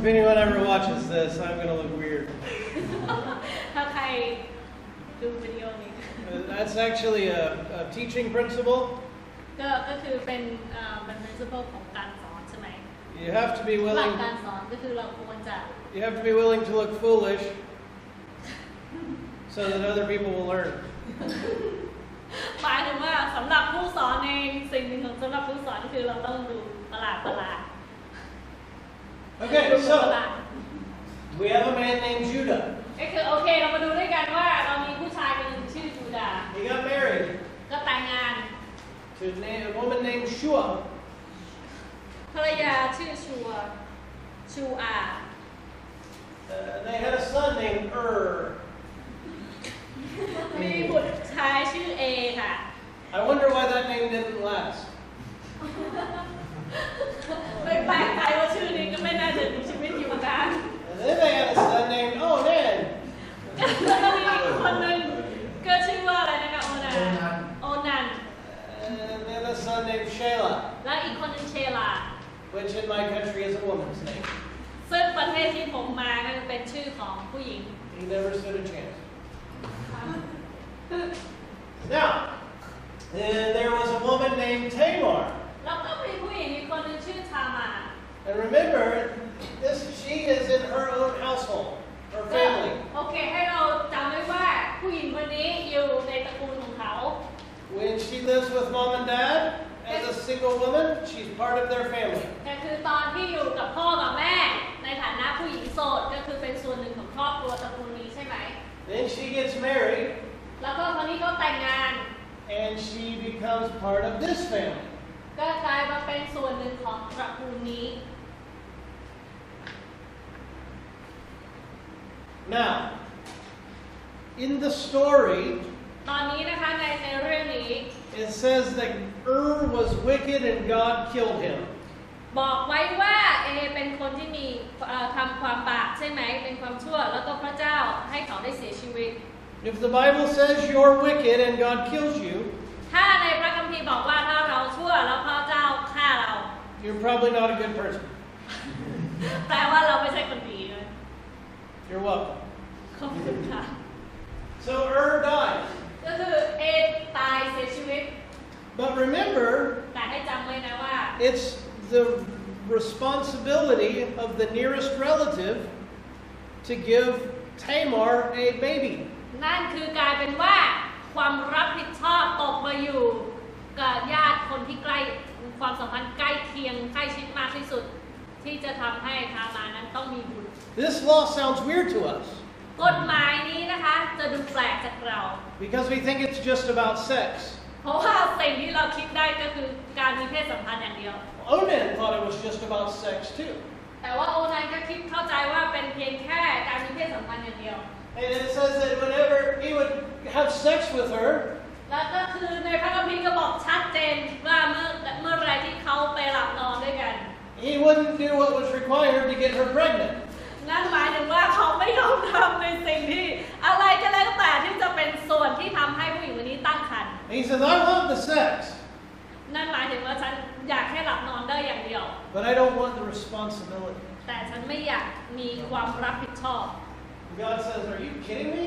anyone ever watches this, I'm going to look weird. ถ้าใครดูวิดีโอนี้ That's actually a teaching principle. ก็คือเป็นprinciple ของการสอนใช่ไหม You have to be หลัก willing. การสอนก็คือเราควรจะ You have to be willing to look foolish so that other people will learn. หมายถึงว่าสำหรับผู้สอนเองสิ่งหนึ่งของสำหรับผู้สอนก็คือเราต้องดูประหลาด Okay, so we have a man named Judah. ก็คือโอเคเรามาดูด้วยกันว่าเรามีผู้ชายคนหนึ่งชื่อจูดา He got married ก็แต่งงาน to a woman named Shua. ภรรยาชื่อชูอา They had a son namedมีบุตรชายชื่อเอค่ะ I wonder why that name didn't last. ไม่แปลกใจว่าชื่อนี้ก็ไม่น่าจะมีชีวิตอยู่นาน And then they had a son named Onan. แล้วก็มีอีกคนหนึ่งก็ชื่อว่าอะไรนะคะโอนัน And then a son named Shelah, และอีกคนหนึ่งเชลา which in my country is a woman's name. ซึ่งประเทศที่ผมมาก็เป็นชื่อของผู้หญิง He never stood a chance. Now, there was a woman named Tamar. แล้วก็มีผู้หญิงอีกคนหนึ่งชื่อทามา And remember, she is in her own household, her family. โอเคให้เราจำไว้ว่าผู้หญิงคนนี้อยู่ในตระกูลของเขา When she lives with mom and dad, as a single woman, she's part of their family. ก็คือตอนที่อยู่กับพ่อกับแม่ในฐานะผู้หญิงโสดก็คือเป็นส่วนหนึ่งของครอบครัวตระกูลนี้ใช่ไหม Then she gets married, แล้วก็คนนี้ก็แต่งงาน and she becomes part of this family. ก็กลายมาเป็นส่วนหนึ่งของตระกูลนี้ Now, in the story, ตอนนี้นะคะในเรื่องนี้ it says that was wicked and God killed him. บอกไว้ว่าเอเป็นคนที่มีทำความบาปใช่ไหมเป็นความชั่วแล้วก็พระเจ้าให้เขาได้เสียชีวิต If the Bible says you're wicked and God kills you, ถ้าในพระคัมภีร์บอกว่าถ้าเราชั่วแล้วพระเจ้าฆ่าเรา you're probably not a good person. แปลว่าเราไม่ใช่คนดีเลย You're welcome. ขอบคุณค่ะ So died. ก็คือเอตายเสียชีวิต But remember, แต่ให้จำไว้นะว่า it's the responsibility of the nearest relative to give Tamar a baby. นั่นคือกลายเป็นว่าความรับผิดชอบตกมาอยู่กับญาติคนที่ใกล้ความสัมพันธ์ใกล้เคียงใกล้ชิดมากที่สุดที่จะทำให้ทามานั้นต้องมีบุตร This law sounds weird to us กฎหมายนี้นะคะจะดูแปลกจากเรา because we think it's just about sex. เพราะว่าสิ่งที่เราคิดได้ก็คือการมีเพศสัมพันธ์อย่างเดียว Onan thought it was just about sex too. แต่ว่าโอนันก็คิดเข้าใจว่าเป็นเพียงแค่การมีเพศสัมพันธ์อย่างเดียว And it says that whenever he would have sex with her, แล้วก็คือในพระคัมภีร์ก็บอกชัดเจนว่าเมื่อไรที่เขาไปหลับนอนด้วยกัน he wouldn't do what was required to get her pregnant. นั่นหมายถึงว่าเขาไม่ยอมทำในสิ่งที่อะไรก็แล้วแต่ที่จะเป็นส่วนที่ทำให้ผู้หญิงคนนี้ตั้งครรภ์ And he says, I want the sex, นั่นหมายถึงว่าฉันอยากแค่หลับนอนได้อย่างเดียว but I don't want the responsibility. แต่ฉันไม่อยากมีความรับผิดชอบ God says, are you kidding me?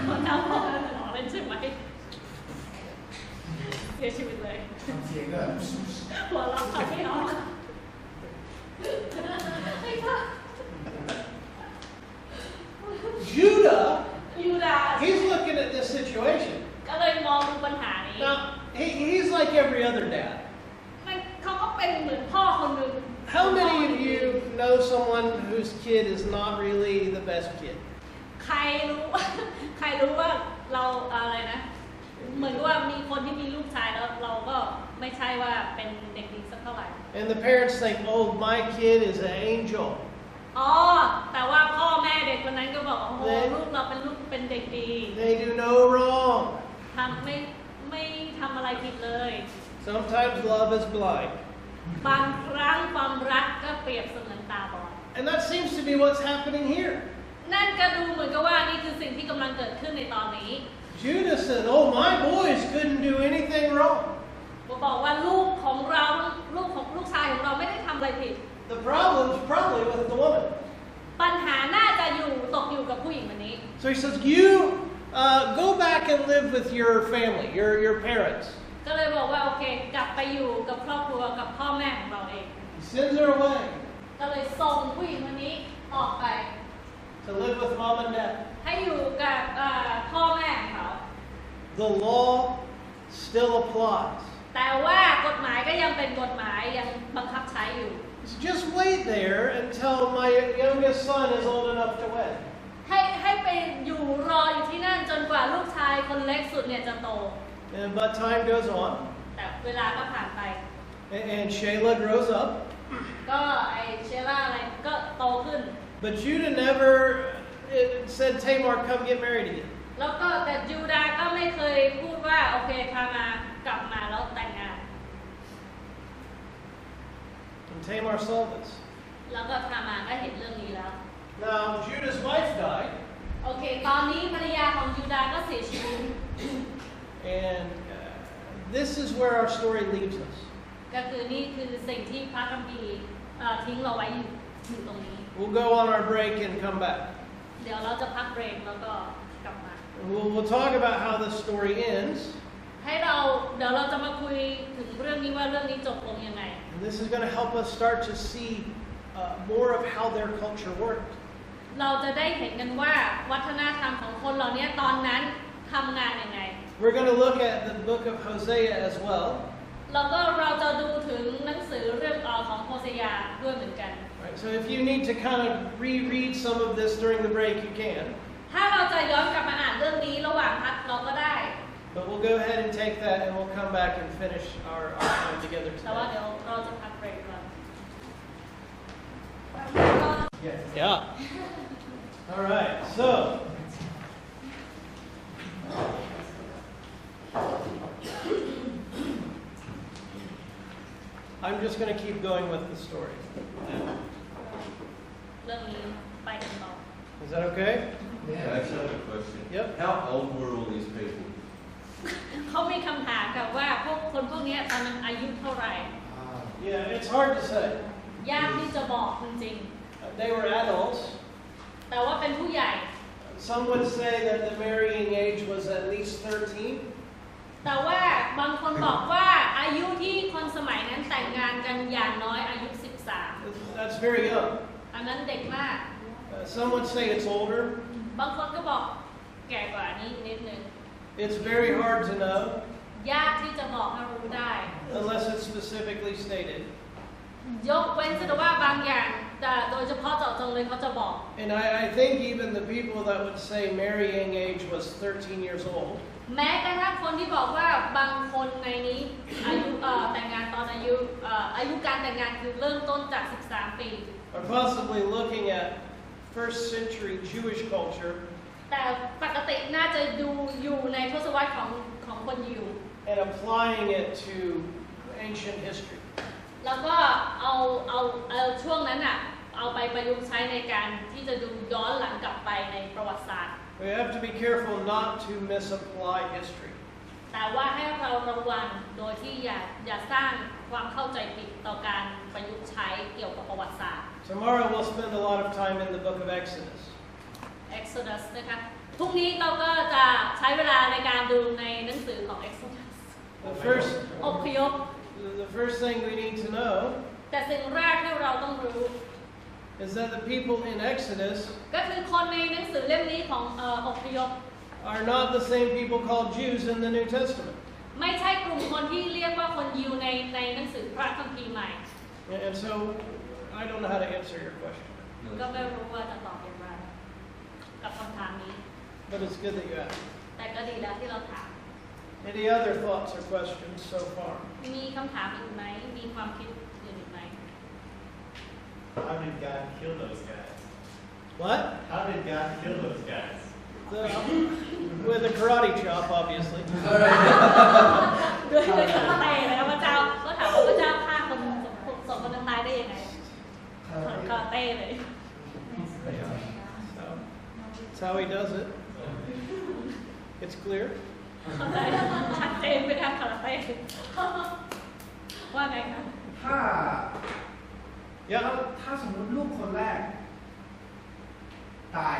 คนทำบอกหล่อเล่นใช่ไหมเสียชีวิตเลยหัวเราะไม่ออก Judah, ยูดาห์ he's looking at this situation. ก็เลยมองดูปัญหานี้ Now, he's like every other dad. เขาก็เป็นเหมือนพ่อคนหนึ่ง How many of you know someone whose kid is not really the best kid? ใครรู้ว่าเราอะไรนะเหมือนว่ามีคนที่มีลูกชายแล้วเราก็ไม่ใช่ว่าเป็นเด็กดีสักเท่าไหร่ And the parents think, oh, my kid is an angel. อ๋อแต่ว่าพ่อแม่เด็กคนนั้นก็บอกโอ้โหลูกเราเป็นลูกเป็นเด็กดี They do no wrong. ไม่ทำอะไรผิดเลย Sometimes love is blind. บางครั้งความรักก็เปรียบเสมือนตาบอด And that seems to be what's happening here. นั่นก็ดูเหมือนกับว่านี่คือสิ่งที่กำลังเกิดขึ้นในตอนนี้ Judah said, oh, my boys couldn't do anything wrong. บอกว่าลูกของเราลูกชายของเราไม่ได้ทำอะไรผิด The problem's probably with the woman. ปัญหาน่าจะตกอยู่กับผู้หญิงคนนี้ So he says, you go back and live with your family, your parents. ก็เลยบอกว่าโอเคกลับไปอยู่กับครอบครัวกับพ่อแม่ของเราเอง He sends her away ก็เลยส่งผู้หญิงคนนี้ออกไป to live with mom and dad. ให้อยู่กับพ่อแม่ของเขา The law still applies. แต่ว่ากฎหมายก็ยังเป็นกฎหมายยังบังคับใช้อยู่ So just wait there until my youngest son is old enough to wed. ให้ไปรออยู่ที่นั่นจนกว่าลูกชายคนเล็กสุดเนี่ยจะโต But time goes on, แต่เวลาก็ผ่านไป and Shayla grows up. ก็ไอเชล่าอะไรก็โตขึ้น But Judah never said, Tamar, come get married again. แล้วก็แต่ยูดาห์ก็ไม่เคยพูดว่าโอเคพามากลับมาแล้วแต่งงาน And Tamar saw this. แล้วก็พามาก็เห็นเรื่องนี้แล้ว Now, Judah's wife died, โอเคตอนนี้ภรรยาของยูดาห์ก็เสียชีวิต and this is where our story leaves us. ก็คือนี่คือสิ่งที่พระคัมภีร์ทิ้งเราไว้อยู่ตรงนี้ We'll go on our break and come back. เดี๋ยวเราจะพักเบรกแล้วก็กลับมา We'll talk about how this story ends. เดี๋ยวเราจะมาคุยถึงเรื่องนี้ว่าเรื่องนี้จบลงยังไง And this is going to help us start to see more of how their culture worked. เราจะได้เห็นกันว่าวัฒนธรรมของคนเหล่านี้ตอนนั้นทำงานยังไง We're going to look at the book of Hosea as well. แล้วก็เราจะดูถึงหนังสือเรื่องของโฮเซยาด้วยเหมือนกัน Right, so if you need to kind of reread some of this during the break, you can. ถ้าเราจะย้อนกลับมาอ่านเรื่องนี้ระหว่างพักเราก็ได้ But we'll go ahead and take that and we'll come back and finish our time together แต่ว่า today. เดี๋ยวเราจะพักเบรกก่อน Yeah. All right, so. I'm just going to keep going with the story. เรื่องนี้ไปกันต่อ Is that okay? Yeah, I actually have a question. Yep. How old were all these people? เขามีคำถามกับว่าคนพวกนี้ตอนนั้นอายุเท่าไหร่ Yeah, it's hard to say. ยากที่จะบอกจริง They were adults. ๆแต่ว่าเป็นผู้ใหญ่ Some would say that the marrying age was at least 13. แต่ว่าบางคนบอกว่าอายุที่คนสมัยนั้นแต่งงานกันอย่างน้อยอายุ That's very young. 13 อันนั้นเด็กมาก Some would say it's older. บางคนก็บอกแก่กว่านี้นิดนึง It's very hard to know ยากที่จะบอกให้รู้ได้ unless it's specifically stated. ยกเว้นแต่ว่าบางอย่างแต่โดยเฉพาะเจาะจงเลยเขาจะบอก And I think even the people that would say marrying age was 13 years old แม้กระทั่งคนที่บอกว่าบางคนในนี้อายุแต่งงานตอนอายุการแต่งงานคือเริ่มต้นจาก 13 ปี are possibly looking at first century Jewish culture แต่ปกติน่าจะดูอยู่ในทศวรรษของคนยิว and applying it to ancient history. แล้วก็เอาช่วงนั้นอ่ะเอาไปประยุกต์ใช้ในการที่จะดูย้อนหลังกลับไปในประวัติศาสตร์ We have to be careful not to misapply history. แต่ว่าให้เราระวังโดยที่อย่าสร้างความเข้าใจผิดต่อการประยุกต์ใช้เกี่ยวกับประวัติศาสตร์ Tomorrow we'll spend a lot of time in the book of Exodus. Exodus นะคะพรุ่งนี้เราก็จะใช้เวลาในการดูในหนังสือของ Exodusอพยพ The first thing we need to know แต่สิ่งแรกที่เราต้องรู้ is that the people in Exodus ก็คือคนในหนังสือเล่มนี้ของอพยพ are not the same people called Jews in the New Testament. ไม่ใช่กลุ่มคนที่เรียกว่าคนยิวในหนังสือพระคัมภีร์ใหม่ And so I don't know how to answer your question, ก็ไม่รู้ว่าจะตอบอย่างไรกับคำถามนี้ but it's good that you asked. แต่ก็ดีแล้วที่เราถาม Any other thoughts or questions so far? มีคำถามอีกไหมมีความคิดอื่นอีกไหม How did God kill those guys? What? How did God kill those guys? With a karate chop, obviously. ด้วยคาราเต้เลยนะพระเจ้าก็ถามว่าพระเจ้าฆ่าคนสองคนนั้นตายได้ยังไงคาราเต้เลย So, that's how he does it. It's clear. เข้าใจชัดเจนไปทางคาราเต้ว่าไงคะ ถ้า Yeah. ถ้าสมมติลูกคนแรกตาย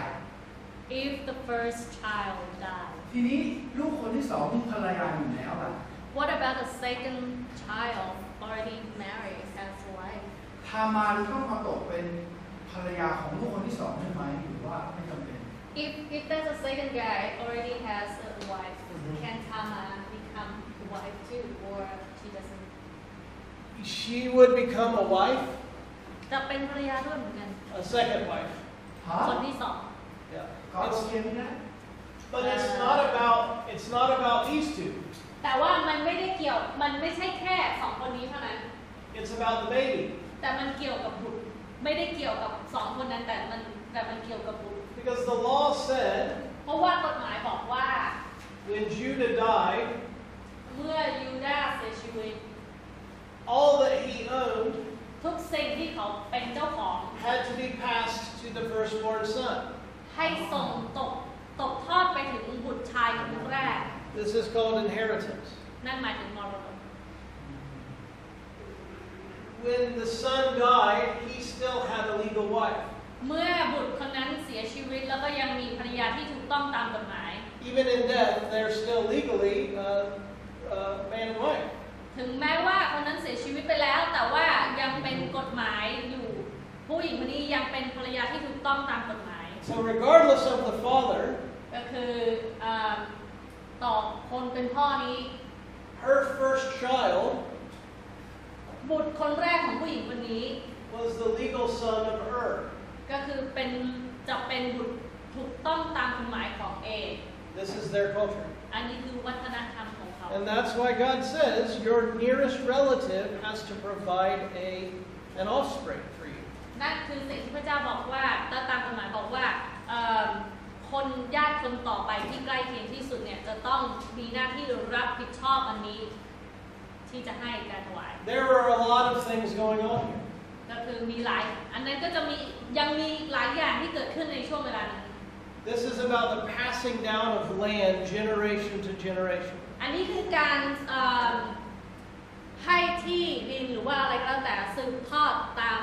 If the first child died ทีนี้ลูกคนที่สองมีภรรยาอยู่แล้วล่ะ what about the second child already married as wife ทามาต้องมาตกเป็นภรรยาของลูกคนที่สองใช่ไหมหรือว่าไม่จำเป็น if there's a second guy already has a wife can Tama become the wife too or she doesn't She would become a wife, จะเป็นภรรยาด้วยเหมือนกัน a second wife. ฮะ คนที่สอง Yeah. ก็โอเคไหมนะ But it's not about these two. แต่ว่ามันไม่ได้เกี่ยวมันไม่ใช่แค่สองคนนี้เท่านั้น It's about the baby. แต่มันเกี่ยวกับบุตรไม่ได้เกี่ยวกับสองคนนั้นแต่มันเกี่ยวกับบุตร Because the law said เพราะว่ากฎหมายบอกว่า when Judah died, เมื่อยูดาห์เสียชีวิต all that he owned ทุกสิ่งที่เขาเป็นเจ้าของ had to be passed to the firstborn son. ให้ส่งตกทอดไปถึงบุตรชายคนแรก This is called inheritance. นั่นหมายถึงมรดก When the son died, he still had a legal wife. เมื่อบุตรคนนั้นเสียชีวิตแล้วก็ยังมีภรรยาที่ถูกต้องตามกฎหมาย Even in death, they're still legally man and wife. ถึงแม้ว่าคนนั้นเสียชีวิตไปแล้วแต่ว่ายังเป็นกฎหมายอยู่ผู้หญิงคนนี้ยังเป็นภรรยาที่ถูกต้องตามกฎหมาย So regardless of the father, ก็คือต่อคนเป็นพ่อนี้ her first child บุตรคนแรกของผู้หญิงคนนี้ was the legal son of Ur. ก็คือจะเป็นบุตรถูกต้องตามกฎหมายของเอ This is their culture. อันนี้คือวัฒนธรรมของเขา And that's why God says your nearest relative has to provide an offspring for you. นั่นคือสิ่งที่พระเจ้าบอกว่าตามกฎหมายบอกว่าคนญาติคนต่อไปที่ใกล้เคียงที่สุดเนี่ยจะต้องมีหน้าที่รับผิดชอบอันนี้ที่จะให้การถวาย There are a lot of things going on here. ก็คือมีหลายอันนั้นก็จะยังมีหลายอย่างที่เกิดขึ้นในช่วงเวลานั้น This is about the passing down of land generation to generation. อันนี้คือการให้ที่ดินหรือว่าอะไรก็แล้วแต่สืบทอดตาม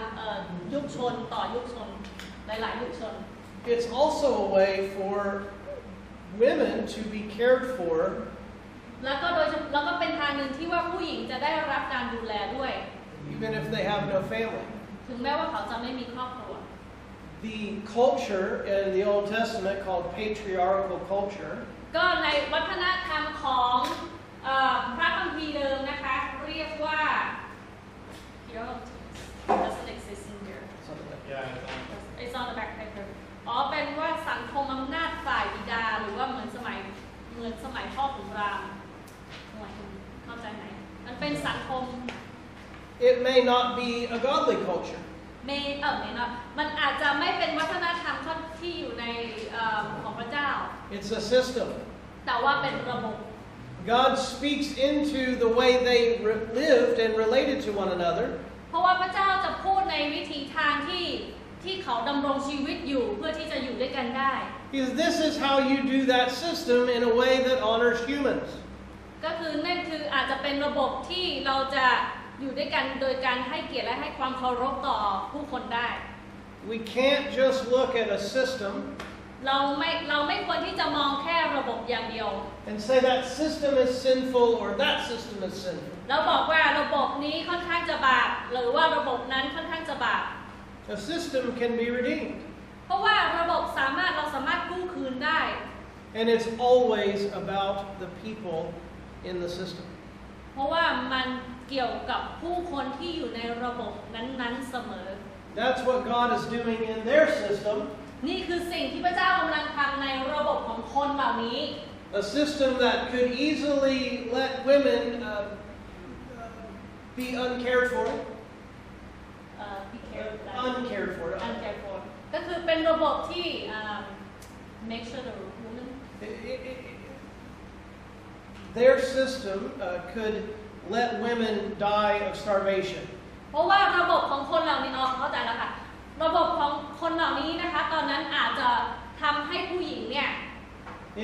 ยุคชนต่อยุคชนหลายๆยุคชน It's also a way for women to be cared for แล้วก็เป็นทางหนึ่งที่ว่าผู้หญิงจะได้รับการดูแลด้วย even if they have no family. ถึงแม้ว่าเขาจะไม่มีครอบครัว The culture in the Old Testament called patriarchal culture ก็ในวัฒนธรรมของพระคัมภีร์เดิมนะคะเรียกว่า doesn't exist in here something like Yeah, it's on the back paper อ๋อเป็นว่าสังคมอำนาจฝ่ายบิดาหรือว่าเหมือนสมัยพ่อขุนรามเข้าใจไหมมันเป็นสังคม It may not be a godly culture. ไม่เนาะมันอาจจะไม่เป็นวัฒนธรรมที่อยู่ในของพระเจ้า It's a system. แต่ว่าเป็นระบบ God speaks into the way they lived and related to one another. เพราะว่าพระเจ้าจะพูดในวิธีทางที่เขาดำรงชีวิตอยู่เพื่อที่จะอยู่ด้วยกันได้ Because this is how you do that system in a way that honors humans. ก็คือนั่นคืออาจจะเป็นระบบที่เราจะอยู่ด้วยกันโดยการให้เกียรติและให้ความเคารพต่อผู้คนได้ We can't just look at a system เราไม่ควรที่จะมองแค่ระบบอย่างเดียว and say that system is sinful or that system is sinful. แล้วบอกว่าระบบนี้ค่อนข้างจะบาปหรือว่าระบบนั้นค่อนข้างจะบาป A system can be redeemed. เพราะว่าระบบเราสามารถกู้คืนได้ And it's always about the people in the system. เพราะว่ามันเกี่ยวกับผู้คนที่อยู่ในระบบนั้นๆเสมอ That's what God is doing in their system. นี่คือสิ่งที่พระเจ้ากำลังทำในระบบของคนเหล่านี้ A system that could easily let women be uncared for. Uncared for. uncared for ก็คือเป็นระบบที่ make sure the woman Their system could let women die of starvation. เพราะว่าระบบของคนเหล่านี้เข้าใจแล้วค่ะระบบของคนเหล่านี้นะคะตอนนั้นอาจจะทำให้ผู้หญิงเนี่ย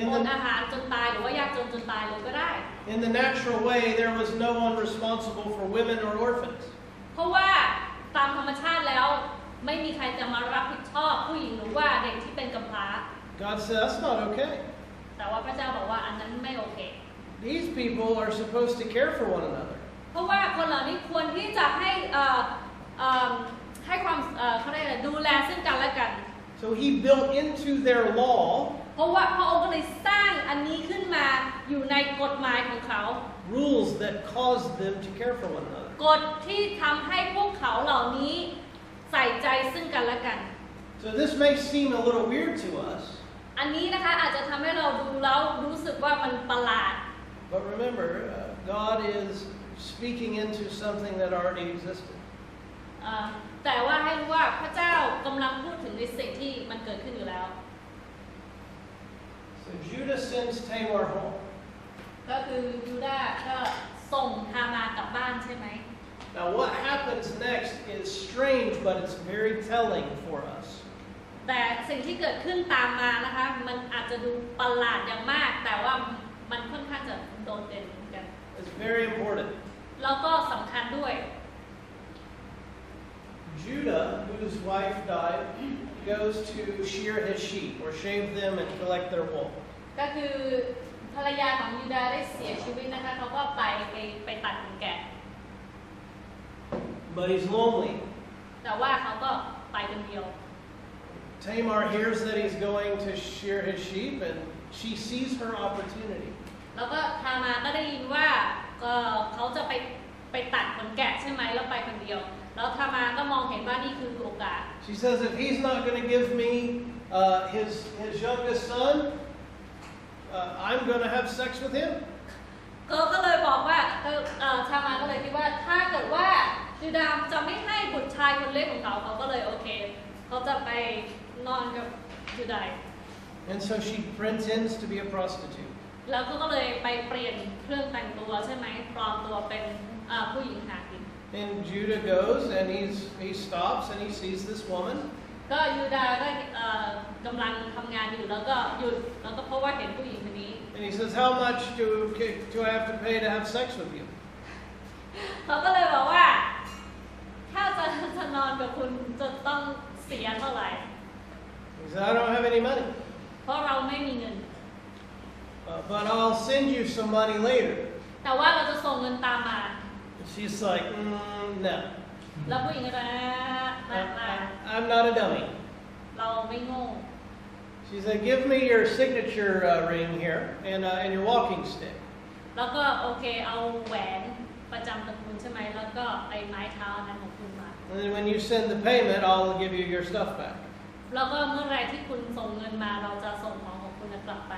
อดอาหารจนตายหรือว่ายากจนตายเลยก็ได้ In the natural way, there was no one responsible for women or orphans. เพราะว่า ตามธรรมชาติแล้วไม่มีใครจะมารับผิดชอบผู้หญิงหรือว่าเด็กที่เป็นกำพร้า God said that's not okay. แต่ว่าพระเจ้าบอกว่าอันนั้นไม่โอเค These people are supposed to care for one another. เพราะว่าคนเหล่านี้ควรที่จะให้ความเขาเรียกอะไรดูแลซึ่งกันและกัน So he built into their law เพราะว่าพระองค์ก็เลยสร้างอันนี้ขึ้นมาอยู่ในกฎหมายของเขา rules that caused them to care for one another. กฎที่ทำให้พวกเขาเหล่านี้ใส่ใจซึ่งกันและกัน So this may seem a little weird to us. อันนี้นะคะอาจจะทำให้เราดูแล้วรู้สึกว่ามันประหลาด But remember, God is speaking into something that already existed. แต่ว่าให้รู้ว่าพระเจ้ากำลังพูดถึงในสิ่งที่มันเกิดขึ้นอยู่แล้ว So Judah sends Tamar home. ก็คือยูดาห์ก็ส่งทามากลับบ้านใช่ไหม Now what happens next is strange, but it's very telling for us. แต่สิ่งที่เกิดขึ้นตามมานะคะมันอาจจะดูประหลาดอย่างมากแต่ว่ามันค่อนข้างจะโดดเด่นเหมือนกัน It's very important. แล้วก็สำคัญด้วย Judah, whose wife died, goes to shear his sheep or shave them and collect their wool. ก็คือภรรยาของยูดาห์ได้เสียชีวิตนะคะเขาก็ไปตัดขนแกะ But he's lonely. แต่ว่าเขาก็ไปคนเดียว Tamar hears that he's going to shear his sheep and she sees her opportunity. แล้วก็ทามาก็ได้ยินว่าเขาจะไปตัดขนแกะใช่ไหมแล้วไปคนเดียวแล้วทามาก็มองเห็นว่านี่คือโอกาส She says, if he's not going to give me his youngest son, I'm going to have sex with him. ก็เลยบอกว่าทามาก็เลยคิดว่าถ้าเกิดว่ายูดาห์จะไม่ให้บุตรชายคนเล็กของเขาก็เลยโอเคเขาจะไปนอนกับยูดาห์ And so she pretends to be a prostitute. แล้วก็เลยไปเปลี่ยนเครื่องแต่งตัวใช่ไหมปลอมตัวเป็นผู้หญิงหากิน And Judah goes and he stops and he sees this woman. ก็ยูดาห์ก็กำลังทำงานอยู่แล้วก็หยุดแล้วก็เพราะว่าเห็นผู้หญิงคนนี้ And he says, how much do I have to pay to have sex with you? เขาก็เลยบอกว่าถ้าจะนอนกับคุณจะต้องเสียเท่าไหร่ He said, I don't have any money. เพราะเราไม่มีเงิน But I'll send you some money later. แต่ว่าเราจะส่งเงินตามมา She's like, no. แล้วผู้หญิงก็จะมา I'm not a dummy. เราไม่โง่ She said, give me your signature ring here and your walking stick. แล้วก็โอเคเอาแหวนประจำตระกูลใช่ไหมแล้วก็ไอ้ไม้เท้านั้นของคุณมา And then when you send the payment, I'll give you your stuff back. แล้วก็เมื่อไรที่คุณส่งเงินมาเราจะส่งของของคุณกลับไป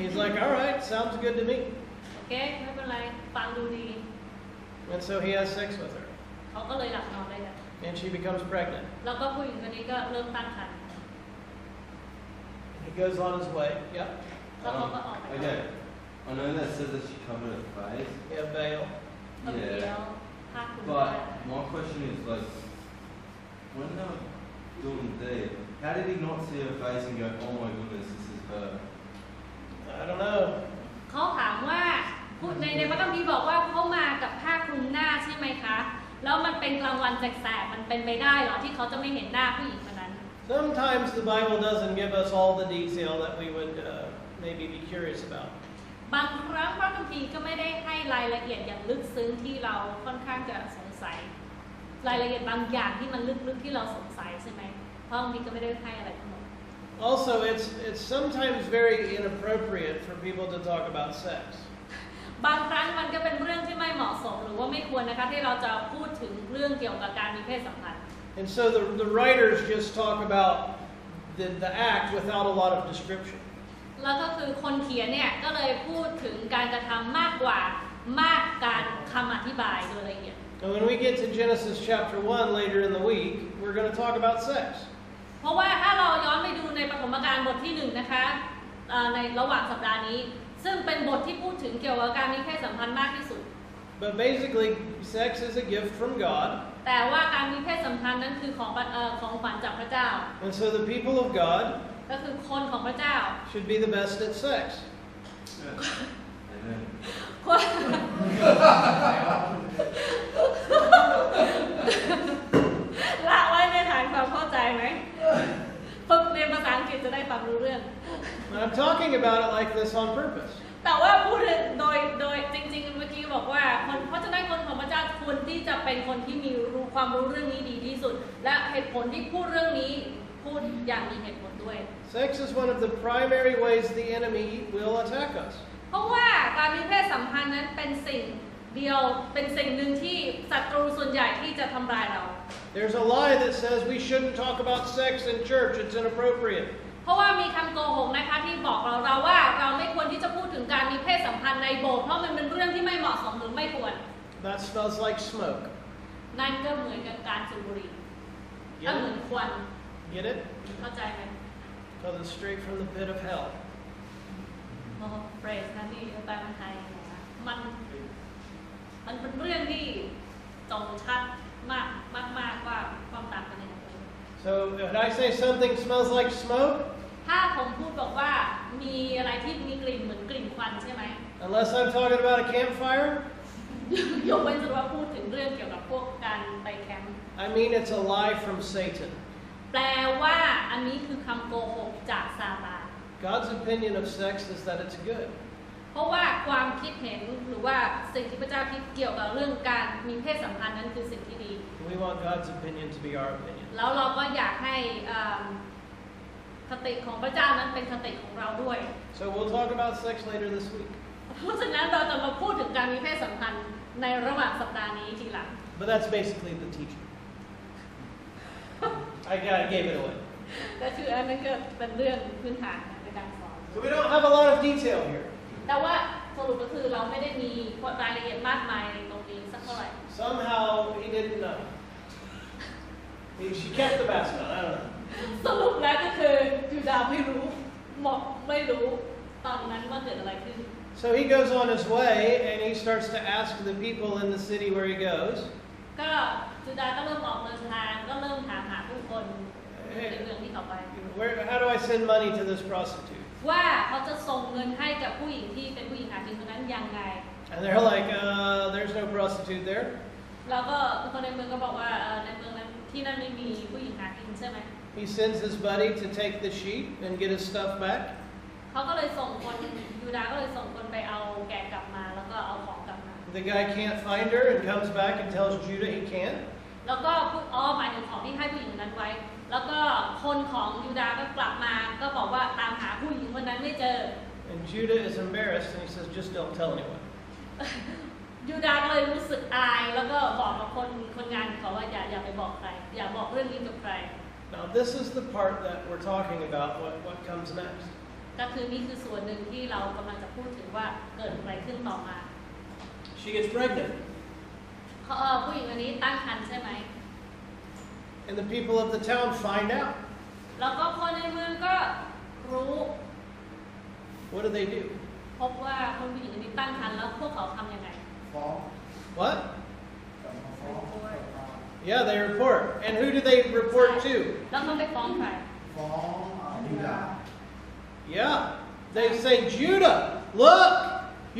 He's like, all right, sounds good to me. โอเคไม่เป็นไรฟังดูดี And so he has sex with her. เขาก็เลยหลับนอนด้วยกัน And she becomes pregnant. แล้วก็ผู้หญิงคนนี้ก็เริ่มตั้งครรภ์ He goes on his way. Yep. แล้วเขาก็ออกไป Okay. I know that says that she covered her face. Yeah, veil. คนเดียวภาคคุณ But my question is like, when they were doing the deed, how did he not see her face and go, oh my goodness, this is her? I don't know. เขาถามว่าในพระคัมภีร์บอกว่าเขามากับผ้าคลุมหน้าใช่ไหมคะ แล้วมันเป็นกลางวันแสกๆมันเป็นไปได้เหรอที่เขาจะไม่เห็นหน้าผู้หญิงคนนั้น Sometimes the Bible doesn't give us all the detail that we would maybe be curious about. บางครั้งพระคัมภีร์ก็ไม่ได้ให้รายละเอียดอย่างลึกซึ้งที่เราค่อนข้างจะสงสัย รายละเอียดบางอย่างที่มันลึกๆที่เราสงสัยใช่ไหมพระคัมภีร์ก็ไม่ได้ให้อะไรทั้งหมด Also, it's sometimes very inappropriate for people to talk about sex. บางครั้งมันก็เป็นเรื่องที่ไม่เหมาะสมหรือว่าไม่ควรนะคะที่เราจะพูดถึงเรื่องเกี่ยวกับการมีเพศสัมพันธ์ And so the writers just talk about the act without a lot of description. แล้วก็คือคนเขียนเนี่ยก็เลยพูดถึงการกระทำมากการคำอธิบายโดยละเอียด And when we get to Genesis chapter 1 later in the week, we're going to talk about sex. เพราะว่าถ้าเราย้อนไปดูในปฐมกาลบทที่1นะคะในระหว่างสัปดาห์นี้ซึ่งเป็นบทที่พูดถึงเกี่ยวกับการมีเพศสัมพันธ์มากที่สุด But basically, sex is a gift from God. แต่ว่าการมีเพศสัมพันธ์นั้นคือของขวัญจากพระเจ้า And so the people of God ก็คือคนของพระเจ้า should be the best at sex. Amen. คน like this on purpose. แต่ว่าพูดโดยจริงๆเมื่อกี้บอกว่าเพราะฉะนั้นคนของพระเจ้าควรที่จะเป็นคนที่มีความรู้เรื่องนี้ดีที่สุดและเหตุผลที่พูดเรื่องนี้พูดอย่างมีเหตุผลด้วย Sex is one of the primary ways the enemy will attack us. เพราะว่าการมีเพศสัมพันธ์นั้นเป็นสิ่งเดียวเป็นสิ่งหนึ่งที่ศัตรูส่วนใหญ่ที่จะทำลายเรา There's a lie that says we shouldn't talk about sex in church, it's inappropriate. เพราะว่ามีคำโกหกนะคะที่บอกเราว่าเราไม่ควรที่จะพูดถึงการมีเพศสัมพันธ์ในโบสถ์เพราะมันเป็นเรื่องที่ไม่เหมาะสมหรือไม่ควร That smells like smoke. นั่นก็เหมือนกับการสูบบุหรี่ก็ Get เหมือน it? ควัน Get it? เข้าใจไหม Because it's straight from the pit of hell. โอ้เฟรชนะนี่แปลเป็นไทยนะคะมันเป็นเรื่องที่ตรงชัดมากว่าความต่างกันยังไง So if I say something smells like smoke, ถ้าผมพูดบอกว่ามีอะไรที่มีกลิ่นเหมือนกลิ่นควันใช่ไหม unless I'm talking about a campfire, ยกเว้นแต่ว่าพูดถึงเรื่องเกี่ยวกับพวกการไปแคมป์ I mean it's a lie from Satan. แปลว่าอันนี้คือคำโกหกจากซาตาน God's opinion of sex is that it's good. เพราะว่าความคิดเห็นหรือว่าสิ่งที่พระเจ้าคิดเกี่ยวกับเรื่องการมีเพศสัมพันธ์นั้นคือสิ่งที่ดี We want God's opinion to be our opinion. แล้วเราก็อยากให้คติของพระเจ้านั้นเป็นคติของเราด้วย So we'll talk about sex later this week. เพราะฉะนั้นเราจะมาพูดถึงการมีเพศสัมพันธ์ในระหว่างสัปดาห์นี้ทีหลัง But that's basically the teaching. I gave it away. ก็คืออันนั้นก็เป็นเรื่องพื้นฐานในการสอน So we don't have a lot of detail here. แต่ว่าสรุปก็คือเราไม่ได้มีรายละเอียดมากมายในตรงนี้สักเท่าไหร่ Somehow he didn't know. She kept the basket. I don't know. สรุปแล้วก็คือยูดาห์ไม่รู้ไม่รู้ตอนนั้นว่าเกิดอะไรขึ้น So he goes on his way and he starts to ask the people in the city where he goes. ก็ยูดาห์ก็เริ่มออกเดินทางก็เริ่มถามหาผู้คนในเมืองที่เขาไป How do I send money to this prostitute? ว่าเขาจะส่งเงินให้กับผู้หญิงที่เป็นผู้หญิงหากินคนนั้นยังไง And they're like, there's no prostitute there. แล้วก็คนในเมืองก็บอกว่าในเมืองนั้นที่นั่นไม่มีผู้หญิงหากินใช่ไหม He sends his buddy to take the sheep and get his stuff back. เขาก็เลยส่งคนยูดาห์ก็เลยส่งคนไปเอาแกะกลับมาแล้วก็เอาของกลับมา The guy can't find her and comes back and tells Judah he can. แล้วก็หมายถึงของที่ให้ผู้หญิงคนนั้นไว้ แล้วก็คนของยูดาห์ก็กลับมาก็บอกว่าตามหาผู้หญิงคนนั้นไม่เจอ And Judah is embarrassed and he says, just don't tell anyone. ยูดาห์ก็เลยรู้สึกอายแล้วก็บอกกับคนงานเขาว่าอย่าไปบอกใครอย่าบอกเรื่องนี้กับใคร Now this is the part that we're talking about, what comes next. ก็คือนี่คือส่วนหนึ่งที่เรากำลังจะพูดถึงว่าเกิดอะไรขึ้นต่อมา She gets pregnant. ผู้หญิงคนนี้ตั้งครรภ์ใช่ไหม And the people of the town find out. แล้วก็คนในเมืองก็รู้ What do? พบว่าคนผู้หญิงคนนี้ตั้งครรภ์แล้วพวกเขาทำยังไง ฟ้อง What? กลับมาฟ้อง Yeah, they report. And who do they report to? แล้วเขาไปฟ้องใคร ฟ้องยูดาห์ Yeah. They say, Judah, look,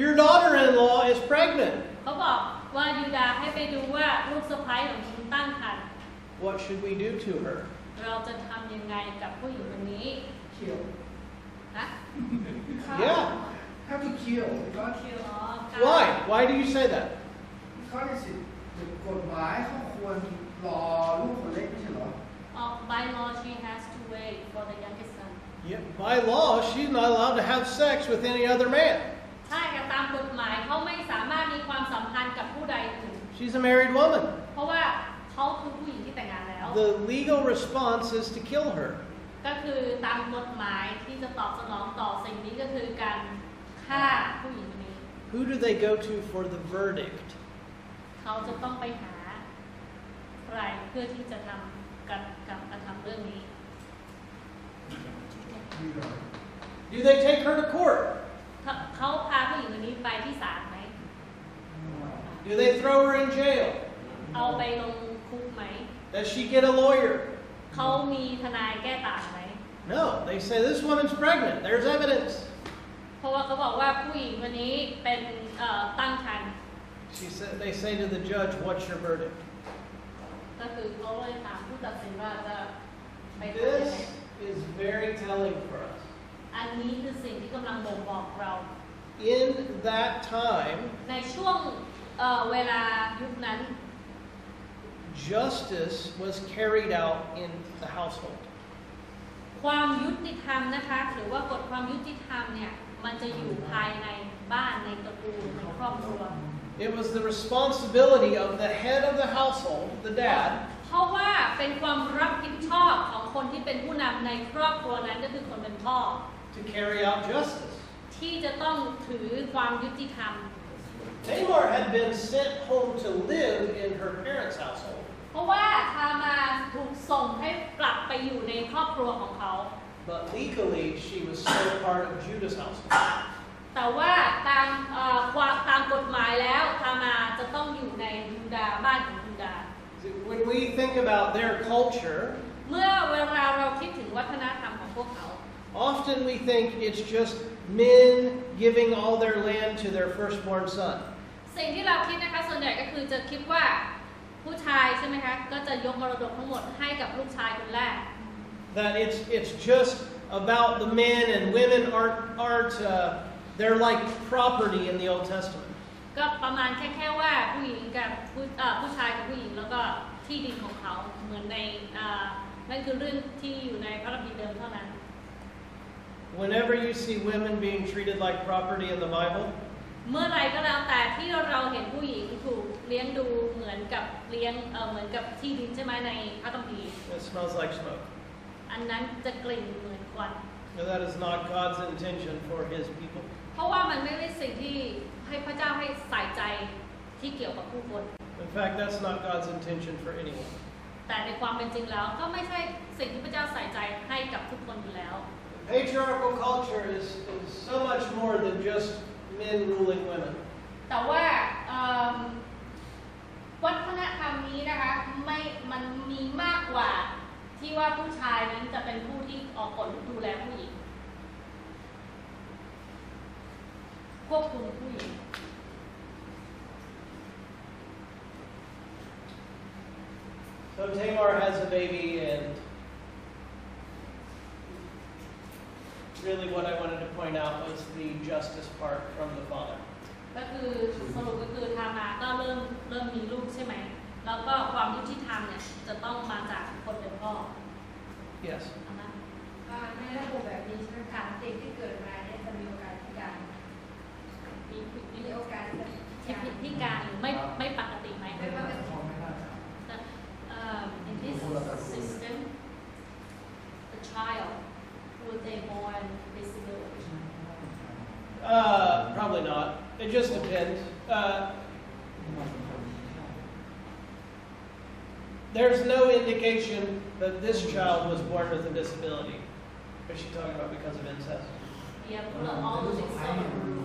your daughter-in-law is pregnant. เขาบอกว่ายูดาห์ให้ไปดูว่าลูกสะใภ้ของคุณตั้งครรภ์ What should we do to her? เราจะทำยังไงกับผู้หญิงคนนี้ kill นะ Yeah. have to kill ก็ because คิวอ๋อ Why? Why do you say that? because it's กฎหมายเขาควรรอลูกคนเล็กไม่ใช่เหรอ by law she has to wait for the youngest son Yeah, by law, she's not allowed to have sex with any other man. ใช่ค่ะตามกฎหมายเขาไม่สามารถมีความสัมพันธ์กับผู้ใดอื่น She's a married woman. เพราะว่าเขาคือผู้หญิงที่แต่งงานแล้ว The legal response is to kill her. ก็คือตามกฎหมายที่จะตอบสนองต่อสิ่งนี้ก็คือการฆ่าผู้หญิงคนนี้ Who do they go to for the verdict? เขาจะต้องไปหาใครเพื่อที่จะทำการกระทำเรื่องนี้ Do they take her to court? เขาพาผู้หญิงคนนี้ไปที่ศาลไหม Do they throw her in jail? เอาไปลงคุกไหม Does she get a lawyer? เขามีทนายแก้ต่างไหม No, they say this woman's pregnant. There's evidence. เพราะว่าเขาบอกว่าผู้หญิงคนนี้เป็นตั้งครรภ์ They say to the judge, what's your verdict? ก็คือเขาเลยถามผู้ตัดสินว่าจะไปทำยังไง This is very telling for us. อันนี้คือสิ่งที่กำลังบ่งบอกเรา In that time, ในช่วงเวลายุคนั้น justice was carried out in the household. ความยุติธรรมนะคะหรือว่ากฎความยุติธรรมเนี่ยมันจะอยู่ภายในบ้านในตระกูลในครอบครัว It was the responsibility of the head of the household, the dad, เพราะว่าเป็นความรับผิดชอบของคนที่เป็นผู้นำในครอบครัวนั้นก็คือคนเป็นพ่อ to carry out justice. ที่จะต้องถือความยุติธรรม Tamar had been sent home to live in her parents' household, เพราะว่าทามาถูกส่งให้กลับไปอยู่ในครอบครัวของเขา but legally she was still part of Judah's household. แต่ว่าตามกฎหมายแล้วทามาจะต้องอยู่ในยูดาห์บ้านของยูดาห์ When we think about their culture, เมื่อเวลาเราคิดถึงวัฒนธรรมของพวกเขา often we think it's just men giving all their land to their firstborn son. สิ่งที่เราคิดนะคะส่วนใหญ่ก็คือจะคิดว่าผู้ชายใช่ไหมคะก็จะยกมรดกทั้งหมดให้กับลูกชายคนแรก That it's just about the men and women aren't they're like property in the Old Testament. ก็ประมาณแค่ว่าผู้หญิงกับผู้ชายกับผู้หญิงแล้วก็ที่ดินของเขาเหมือนในนั่นคือเรื่องที่อยู่ในพระคัมภีร์เดิมเท่านั้น Whenever you see women being treated like property in the Bible, เมื่อไรก็แล้วแต่ที่เราเห็นผู้หญิงถูกเลี้ยงดูเหมือนกับเหมือนกับที่ดินใช่ไหมในพระคัมภีร์ it smells like smoke. อันนั้นจะกลิ่นเหมือนควัน And that is not God's intention for His people. เพราะว่ามันไม่ได้สิ่งที่ให้พระเจ้าให้ใส่ใจที่เกี่ยวกับผู้คน In fact, that's not God's intention for anyone. แต่ในความเป็นจริงแล้วก็ไม่ใช่สิ่งที่พระเจ้าใส่ใจให้กับทุกคนอยู่แล้ว Patriarchal culture is so much more than just men ruling women. แต่ว่าวัฒนธรรมนี้นะคะมันมีมากกว่าที่ว่าผู้ชายนั้นจะเป็นผู้ที่ออกกฎดูแลผู้หญิงควบคุมผู้หญิง So Tamar has a baby, and really what I wanted to point out was the justice part from the father. ก็คือสรุปก็คือทามาก็เริ่มมีลูกใช่ไหมแล้วก็ความยุติธรรมเนี่ยจะต้องมาจากคนเป็นพ่อ Yes. ในระบบแบบนี้ใช่ไหมคะเด็กที่เกิดมาเนี่ยจะมีโอกาสพิการมีโอกาสพิการหรือไม่ปกติไหม ไม่ปกติ In this system the child would they born disability Probably not. It just depends. There's no indication that this child was born with a disability. Is she talking about because of incest? Yeah, all the things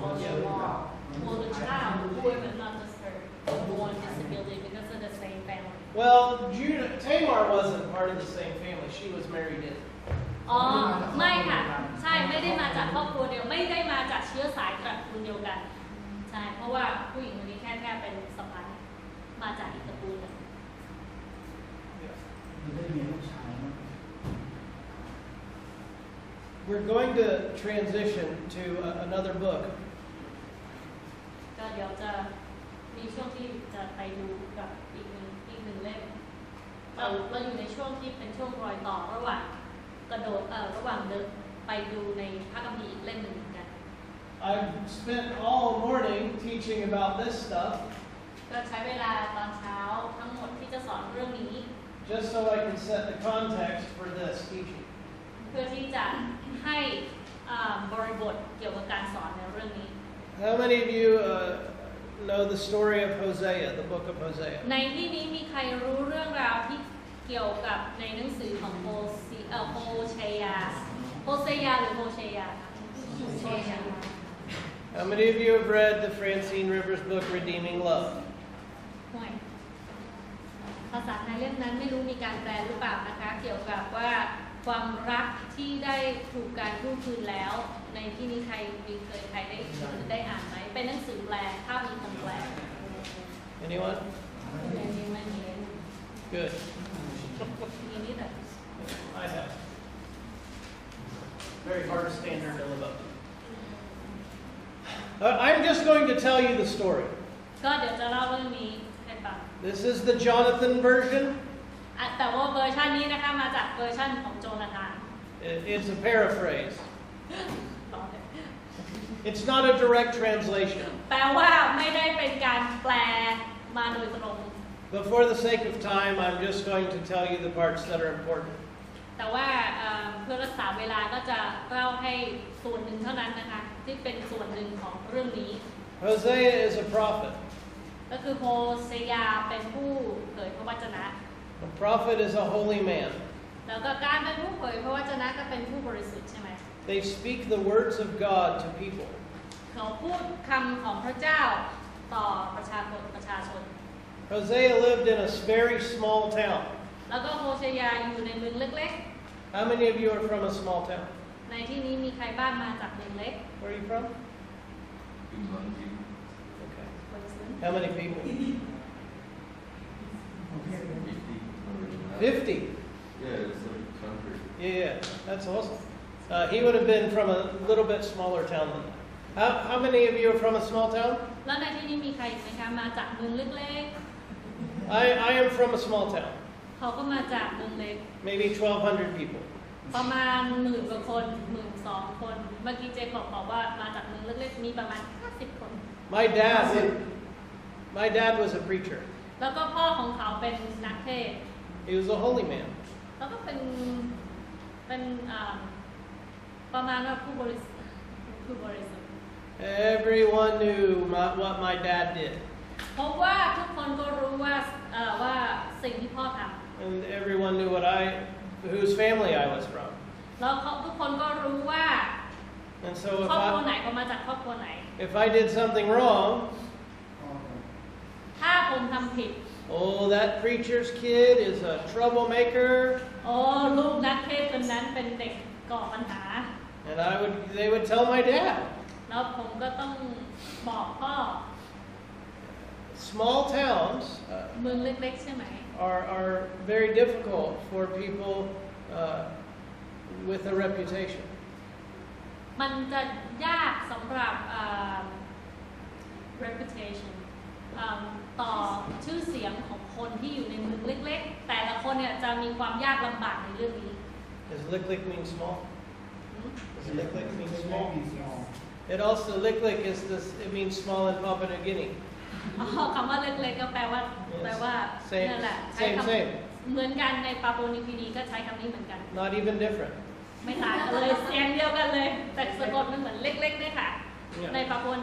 on the law. Well, the child, whoever, not just her, was born disability because of the same family. Well, Tamar wasn't part of the same family. She was married in. อ๋อไม่ค่ะใช่ไม่ได้มาจากครอบครัวเดียวไม่ได้มาจากเชื้อสายตระกูลเดียวกันใช่เพราะว่าผู้หญิงคนนี้แค่เป็นสะใภ้มาจากอีกตระกูลหนึ่ง We're going to transition to another book. ก็เดี๋ยวจะมีช่วงที่จะไปดูกับอีกหนึ่งเล่มเราอยู่ในช่วงที่เป็นช่วงรอยต่อระหว่างระหว่างเดินไปดูในพระคัมภีร์อีกเล่มหนึ่งเหมือนกัน I've spent all morning teaching about this stuff ก็ใช้เวลาตอนเช้าทั้งหมดที่จะสอนเรื่องนี้ just so I can set the context for this teaching. เพื่อที่จะให้บริบทเกี่ยวกับการสอนในเรื่องนี้ How many of you know the story of Hosea, the book of Hosea? ในที่นี้มีใครรู้เรื่องราวที่เกี่ยวกับในหนังสือของโฮเซยาหรือโฮเชยา How many of you have read the Francine Rivers book, Redeeming Love? ห่วยภาษาในเล่มนั้นไม่รู้มีการแปลหรือเปล่านะคะเกี่ยวกับว่าความรักที่ได้ถูกการกู้คืนแล้วในที่นี้ใครได้อ่านไหมเป็นหนังสือแปลถ้ามีคนแปล Anyone? ไม่มี Good. มีนี่แต่ I have. Very hard standard to live up to. I'm just going to tell you the story. ก็เดี๋ยวจะเล่าเรื่องนี้ให้ฟัง This is the Jonathan version. แต่ว่าเวอร์ชันนี้นะคะมาจากเวอร์ชันของโจนาธาน It's a paraphrase. It's not a direct translation. แปลว่าไม่ได้เป็นการแปลมาโดยตรง But for the sake of time, I'm just going to tell you the parts that are important. แต่ว่าเพื่อรักษาเวลาก็จะเล่าให้ส่วนหนึ่งเท่านั้นนะคะที่เป็นส่วนหนึ่งของเรื่องนี้ Hosea is a prophet. ก็คือโฮเซยาเป็นผู้เผยพระวจนะ A prophet is a holy man. แล้วก็การเป็นผู้เผยพระวจนะก็เป็นผู้บริสุทธิ์ใช่ไหม They speak the words of God to people. เขาพูดคำของพระเจ้าต่อประชาชน Hosea lived in a very small town. แล้วก็โฮเซยาอยู่ในเมืองเล็ก How many of you are from a small town? ๆในที่นี้มีใครบ้างมาจากเมืองเล็ก Where are you from? Okay. How many people? 50. Yeah, it's like a country. Yeah, that's awesome. He would have been from a little bit smaller town than that. How many of you are from a small town? แล้วในที่นี้มีใครอีกไหมคะมาจากเมืองเล็ก I am from a small town. ๆเขาก็มาจากเมืองเล็ก Maybe 1,200 people. ประมาณ10,000 กว่าคน12,000 คนเมื่อกี้เจคอบบอกว่ามาจากเมืองเล็กๆมีประมาณ50 คน My dad was a preacher. แล้วก็พ่อของเขาเป็นนักเทศน์ He was a holy man. แล้วก็เป็นประมาณว่าผู้บริสุทธิ์ Everyone knew what my dad did. เพราะว่าทุกคนก็รู้ว่าสิ่งที่พ่อทำ And everyone knew whose family I was from. แล้วทุกคนก็รู้ว่า And so ครอบครัวไหนก็มาจากครอบครัวไหน if I did something wrong, ถ้าผมทำผิด oh, that preacher's kid is a troublemaker. โอ้ลูกนักเทศน์คนนั้นเป็นเด็กก่อปัญหา And they would tell my dad. แล้วผมก็ต้องบอกพ่อ Small towns เมืองเล็กๆใช่ไหม are very difficult for people with a reputation. มันจะยากสำหรับ reputation ต่อชื่อเสียงของคนที่อยู่ในเมืองเล็กๆแต่ละคนเนี่ยจะมีความยากลำบากในเรื่องนี้ Does licklick mean small? Does licklick mean small? small. It also licklick it means small in Papua New Guinea. คำว่าเล็กๆก็แปลว่านั่นแหละใช้คำเหมือนกันในปาปัวนิวกินีก็ใช้คำนี้เหมือนกัน Not even different. ไม่ต่างกันเลยเสียงเดียวกันเลยแต่สะกดมันเหมือนเล็กๆด้วยค่ะใน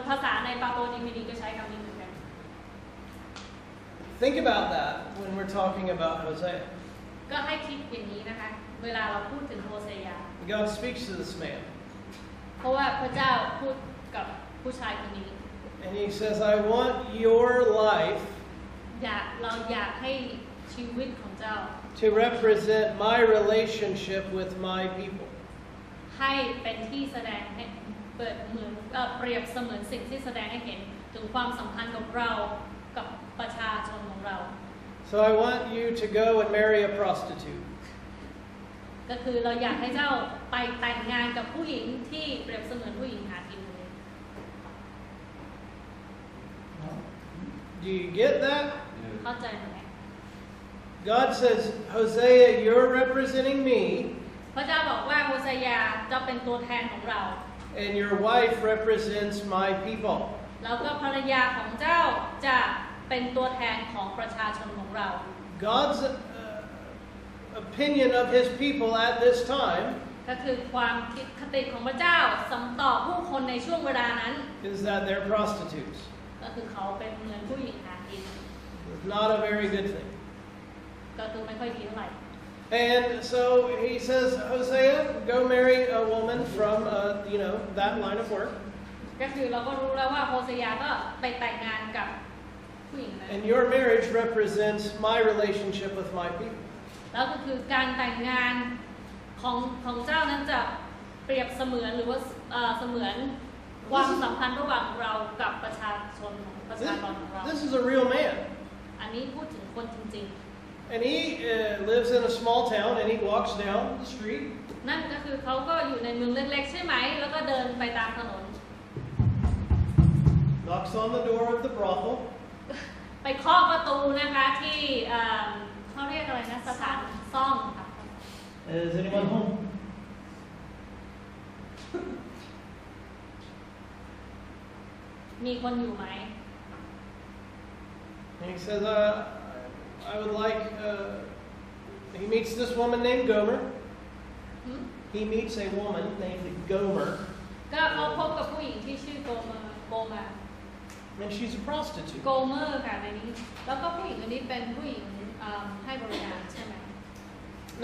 ภาษาในปาปัวนิวกินีก็ใช้คำนี้เหมือนกัน Think about that when we're talking about Hosea. ก็ให้คิดอย่างนี้นะคะเวลาเราพูดถึงโฮเซยา God speaks to this man. เพราะว่าพระเจ้าพูดกับผู้ชายคนนี้ And he says, I want your life เราอยากให้ชีวิตของเจ้า to represent my relationship with my people. ให้เป็นที่แสดงให้เปรียบเสมือนสิ่งที่แสดงให้เห็นถึงความสัมพันธ์กับเรากับประชาชนของเรา So I want you to go and marry a prostitute. ก็คือเราอยากให้เจ้าไปแต่งงานกับผู้หญิงที่เปรียบเสมือนผู้หญิงหากิน Do you get that? เข้าใจไหม God says, Hosea, you're representing me, พระเจ้าบอกว่าโฮเซยาจะเป็นตัวแทนของเรา and your wife represents my people. แล้วก็ภรรยาของเจ้าจะเป็นตัวแทนของประชาชนของเรา God's opinion of his people at this time ก็คือความคิดคติของพระเจ้าสำต่อผู้คนในช่วงเวลานั้น is that they're prostitutes. ก็คือเขาเป็นเหมือนผู้หญิงหากิน It's not a very good thing. ก็คือไม่ค่อยดีเท่าไหร่ And so he says, Hosea, go marry a woman from, that line of work. ก็คือเราก็รู้แล้วว่าโฮเซยาก็ไปแต่งงานกับผู้หญิงนั้น And your marriage represents my relationship with my people. แล้วก็คือการแต่งงานของเจ้านั้นจะเปรียบเสมือนหรือว่าเสมือนความสัมพันธ์ระหว่างเรากับประชากรของเรา This is a real man. อันนี้พูดถึงคนจริง And he lives in a small town, and he walks down the street. นั่นก็คือเขาก็อยู่ในเมืองเล็กๆใช่ไหมแล้วก็เดินไปตามถนน Knocks on the door of the brothel. ไปเคาะประตูนะคะที่เขาเรียกอะไรนะสถานซ่องค่ะ Is anyone home? มีคนอยู่ไหม And he says, I would like, he meets this woman named Gomer. หึ He meets a woman named Gomer, ก็เขาพบกับผู้หญิงที่ชื่อโกเมอร์ and she's a prostitute. โกเมอร์ค่ะในนี้แล้วก็ผู้หญิงคนนี้เป็นผู้หญิงให้บริการใช่ไหม